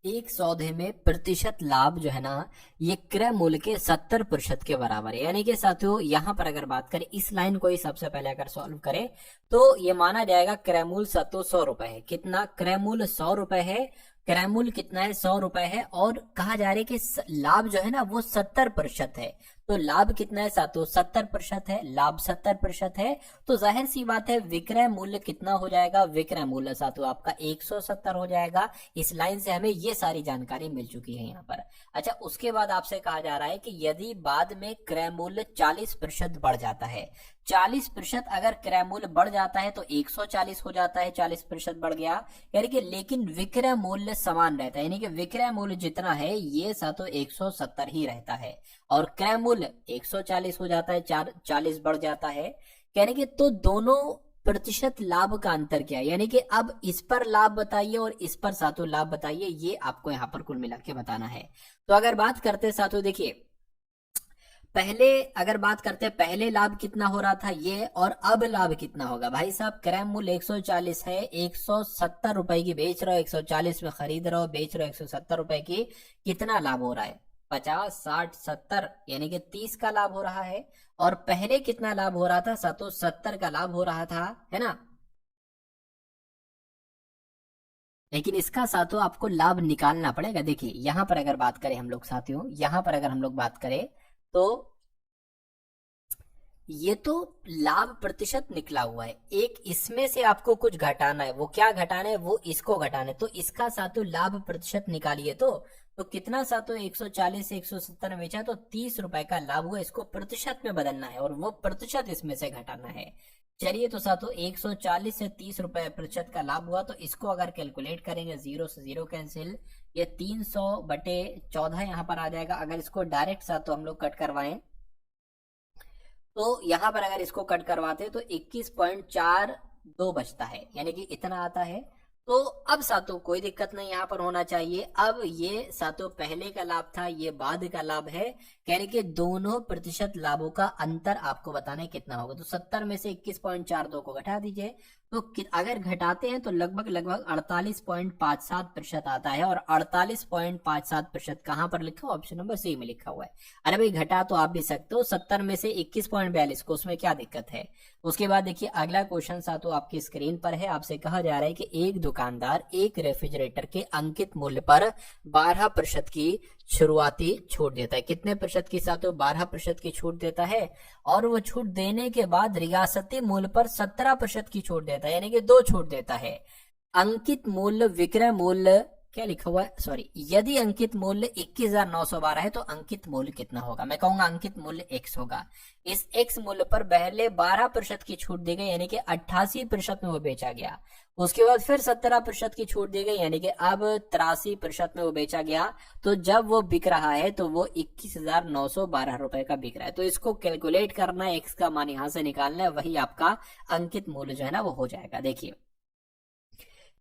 एक सौदे में प्रतिशत लाभ जो है ना, ये क्रय मूल्य के 70% के बराबर है। यानी कि साथियों यहाँ पर अगर बात करें इस लाइन को ही सबसे पहले अगर सॉल्व करें तो ये माना जाएगा क्रय मूल्य 100 रुपए है। कितना, क्रय मूल्य 100 रुपए है, क्रय मूल्य कितना है, 100 रुपए है, और कहा जा रहा है कि लाभ जो है ना वो 70% है। तो लाभ कितना है साथियों, 70% है, लाभ 70% है। तो जाहिर सी बात है विक्रय मूल्य कितना हो जाएगा, विक्रय मूल्य साथियों आपका 170 हो जाएगा। इस लाइन से हमें ये सारी जानकारी मिल चुकी है यहाँ पर। अच्छा, उसके बाद आपसे कहा जा रहा है कि यदि बाद में क्रय मूल्य 40% बढ़ जाता है, 40% अगर क्रय मूल्य बढ़ जाता है तो 140 हो जाता है, 40% बढ़ गया, यानी कि लेकिन विक्रय मूल्य समान रहता है, यानी कि विक्रय मूल्य जितना है ये साथों 170 ही रहता है, और क्रय मूल्य 140 हो जाता है, 40 बढ़ जाता है, यानी कि तो दोनों प्रतिशत लाभ का अंतर क्या है, यानी कि अब इस पर लाभ बताइए और इस पर साथों लाभ बताइए, ये आपको यहाँ पर कुल मिला के बताना है। तो अगर बात करते हैं साथों, देखिए पहले अगर बात करते हैं पहले लाभ कितना हो रहा था ये, और अब लाभ कितना होगा। भाई साहब क्रय मूल्य 140 है, 170 रुपए की बेच रहे हो, 140 में खरीद रहे हो, बेच रहे हो 170 रुपए की, कितना लाभ हो रहा है, 50, 60, 70, यानी कि 30 का लाभ हो रहा है। और पहले कितना लाभ हो रहा था सातों, 70 का लाभ हो रहा था, है ना। लेकिन इसका साथियों आपको लाभ निकालना पड़ेगा। देखिए यहां पर अगर बात करें हम लोग साथियों, यहां पर अगर हम लोग बात करें तो ये तो लाभ प्रतिशत निकला हुआ है, एक इसमें से आपको कुछ घटाना है, वो क्या घटाना है, वो इसको घटाना है। तो इसका साथियों लाभ प्रतिशत निकालिए तो कितना साथियों, 140 से 170 में बेचा तो 30 रुपए का लाभ हुआ, इसको प्रतिशत में बदलना है और वो प्रतिशत इसमें से घटाना है। चलिए तो साथियों 140 से 30 रुपए प्रतिशत का लाभ हुआ, तो इसको अगर कैलकुलेट करेंगे, 0 से 0 कैंसिल, ये 300/14 यहाँ पर आ जाएगा। अगर इसको डायरेक्ट साथियों हम लोग कट करवाएं तो यहां पर अगर इसको कट करवाते तो 21.42 बचता है, यानी कि इतना आता है। तो अब सातों कोई दिक्कत नहीं यहाँ पर होना चाहिए। अब ये सातों पहले का लाभ था, ये बाद का लाभ है, यानी कि दोनों प्रतिशत लाभों का अंतर आपको बताना है कितना होगा। तो 70 में से 21.42 को घटा दीजिए, तो अगर घटाते हैं तो लगभग 48.57% आता है, और 48.57% कहां पर लिखा हुआ, ऑप्शन नंबर सी में लिखा हुआ है। अरे भाई घटा तो आप भी सकते हो, 70 में से 21.42 को, उसमें क्या दिक्कत है। उसके बाद देखिए अगला क्वेश्चन साथों आपकी स्क्रीन पर है। आपसे कहा जा रहा है कि एक दुकानदार एक रेफ्रिजरेटर के अंकित मूल्य पर 12% की शुरुआती छूट देता है। कितने प्रतिशत की साथों, 12% की छूट देता है, और वो छूट देने के बाद रियासती मूल्य पर 17% की छूट देता है, यानी कि 2 छूट देता है। अंकित मूल्य विक्रय मूल्य क्या लिखा हुआ है, सॉरी, यदि अंकित मूल्य 21,912 है तो अंकित मूल्य कितना होगा। मैं कहूंगा अंकित मूल्य x होगा। इस x मूल्य पर पहले 12% की छूट दी गई, यानी कि 88% में वो बेचा गया। उसके बाद फिर 17% की छूट दी गई, यानी कि अब 83% में वो बेचा गया। तो जब वो बिक रहा है तो वो 21,912 रुपए का बिक रहा है। तो इसको कैलकुलेट करना है, x का मान यहां से निकालना है, वही आपका अंकित मूल्य जो है ना वो हो जाएगा। देखिए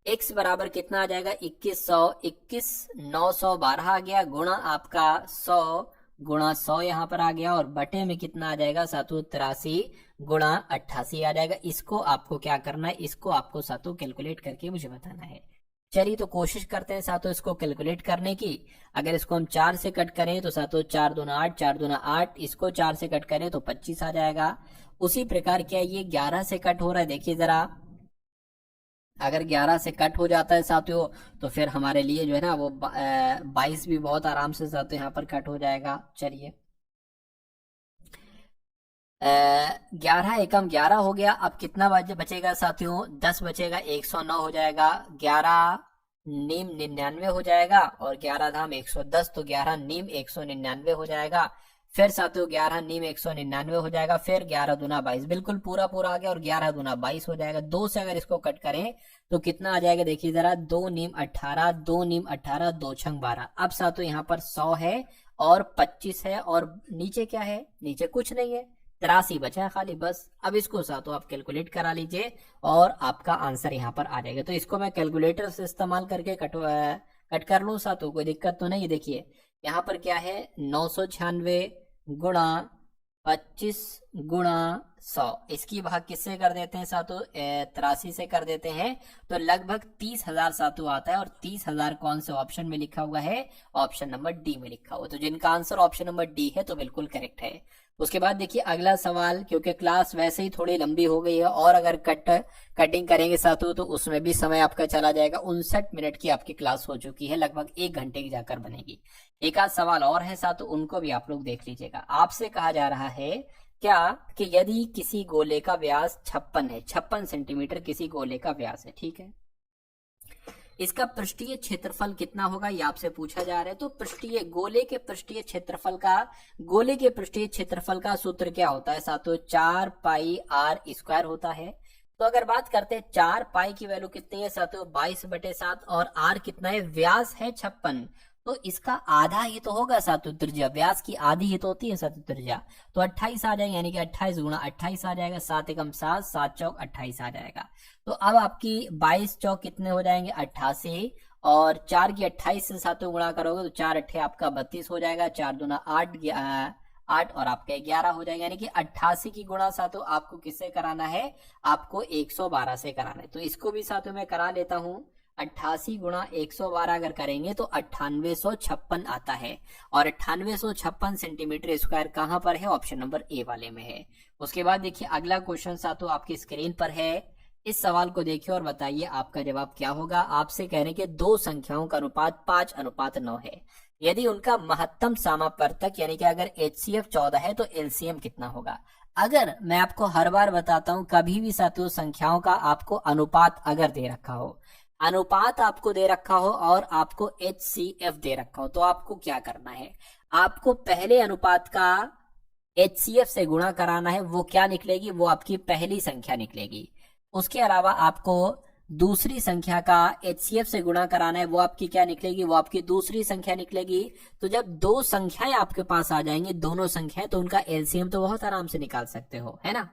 x बराबर कितना आ जाएगा, 21,912 आ गया, गुणा आपका 100 गुणा 100 यहाँ पर आ गया, और बटे में कितना आ जाएगा सातों, 83 गुणा 88 आ जाएगा। इसको आपको क्या करना है, इसको आपको सातों कैलकुलेट करके मुझे बताना है। चलिए तो कोशिश करते हैं सातों इसको कैलकुलेट करने की। अगर इसको हम 4 से कट करें तो सातों 4 दूना 8, 4 दूना 8, इसको 4 से कट करें तो 25 आ जाएगा। उसी प्रकार क्या ये 11 से कट हो रहा है, देखिए जरा, अगर 11 से कट हो जाता है साथियों तो फिर हमारे लिए जो है ना वो 22 भी बहुत आराम से साथियों यहाँ पर कट हो जाएगा। चलिए 11 एकम 11 हो गया। अब कितना बचेगा साथियों? 10 बचेगा, 109 हो जाएगा। 11 नीम 99 हो जाएगा और 11 धाम 110, तो 11 नीम 199 हो जाएगा। फिर साथियों 11 नीम 199 हो जाएगा। फिर 11 दूना 22, बिल्कुल पूरा पूरा आ गया, और 11 दूना 22 हो जाएगा। 2 से अगर इसको कट करें तो कितना आ जाएगा? देखिए जरा, 2 नीम 18, 2 नीम 18, 2 छंग 12। अब साथियों यहाँ पर 100 है और 25 है, और नीचे क्या है? नीचे कुछ नहीं है, 83 बचा है खाली, बस। अब इसको साथियों आप कैलकुलेट करा लीजिए और आपका आंसर यहाँ पर आ जाएगा। तो इसको मैं कैलकुलेटर से इस्तेमाल करके कट कर लूँ साथियों, कोई दिक्कत तो नहीं। देखिए यहाँ पर क्या है, 996 गुणा 25 गुणा 100, इसकी भाग किससे कर देते हैं साथियों? 83 से कर देते हैं, तो लगभग 30,000 साथियों आता है। और 30,000 कौन से ऑप्शन में लिखा हुआ है? ऑप्शन नंबर डी में लिखा हुआ। तो जिनका आंसर ऑप्शन नंबर डी है तो बिल्कुल करेक्ट है। उसके बाद देखिए अगला सवाल, क्योंकि क्लास वैसे ही थोड़ी लंबी हो गई है और अगर कटिंग करेंगे साथियों तो उसमें भी समय आपका चला जाएगा। 59 मिनट की आपकी क्लास हो चुकी है, लगभग 1 घंटे की जाकर बनेगी। एक आध सवाल और है साथियों, उनको भी आप लोग देख लीजिएगा। आपसे कहा जा रहा है क्या कि यदि किसी गोले का व्यास 56 है, 56 सेंटीमीटर किसी गोले का व्यास है, ठीक है, इसका पृष्ठीय क्षेत्रफल कितना होगा, ये आपसे पूछा जा रहा है। तो गोले के पृष्ठीय क्षेत्रफल का सूत्र क्या होता है साथियों? 4 पाई आर स्क्वायर होता है। तो अगर बात करते हैं 4 पाई की वैल्यू कितनी है साथियों? 22/7, और आर कितना है? व्यास है 56, तो इसका आधा ही तो होगा साथियों त्रिज्या, व्यास की आधी ही तो होती है साथियों त्रिज्या। तो 28 आ जाएगा, यानी कि 28 गुणा 28 आ जाएगा। 7 एकम 7, 7 चौक 28 आ जाएगा। तो अब आपकी 22 चौक कितने हो जाएंगे? 88, और 4 की 28 से साथियों गुणा करोगे तो 4 अट्ठे आपका 32 हो जाएगा। 4 दूना 8, 8 और आपका 11 हो जाएगा, यानी कि 88 की गुणा साथियों आपको किससे कराना है? आपको 112 से कराना है। तो इसको भी साथियों मैं करा लेता हूं। 88 गुणा 112 अगर करेंगे तो 9856 आता है, और 9856 सेंटीमीटर स्क्वायर कहां पर है? ऑप्शन नंबर ए वाले में है। उसके बाद देखिए अगला क्वेश्चन साथियों आपकी स्क्रीन पर है। इस सवाल को देखिए और बताइए आपका जवाब क्या होगा। आपसे कह रहे हैं कि दो संख्याओं का अनुपात 5:9 है। यदि उनका महत्तम समापवर्तक यानी कि अगर HCF 14 है तो LCM कितना होगा? अगर मैं आपको हर बार बताता हूं, कभी भी साथियों संख्याओं का आपको अनुपात अगर दे रखा हो, अनुपात आपको दे रखा हो और आपको HCF दे रखा हो, तो आपको क्या करना है? आपको पहले अनुपात का HCF से गुणा कराना है। वो क्या निकलेगी? वो आपकी पहली संख्या निकलेगी। उसके अलावा आपको दूसरी संख्या का HCF से गुणा कराना है। वो आपकी क्या निकलेगी? वो आपकी दूसरी संख्या निकलेगी। तो जब दो संख्याएं आपके पास आ जाएंगी, दोनों संख्याएं, तो उनका LCM तो बहुत आराम से निकाल सकते हो, है ना।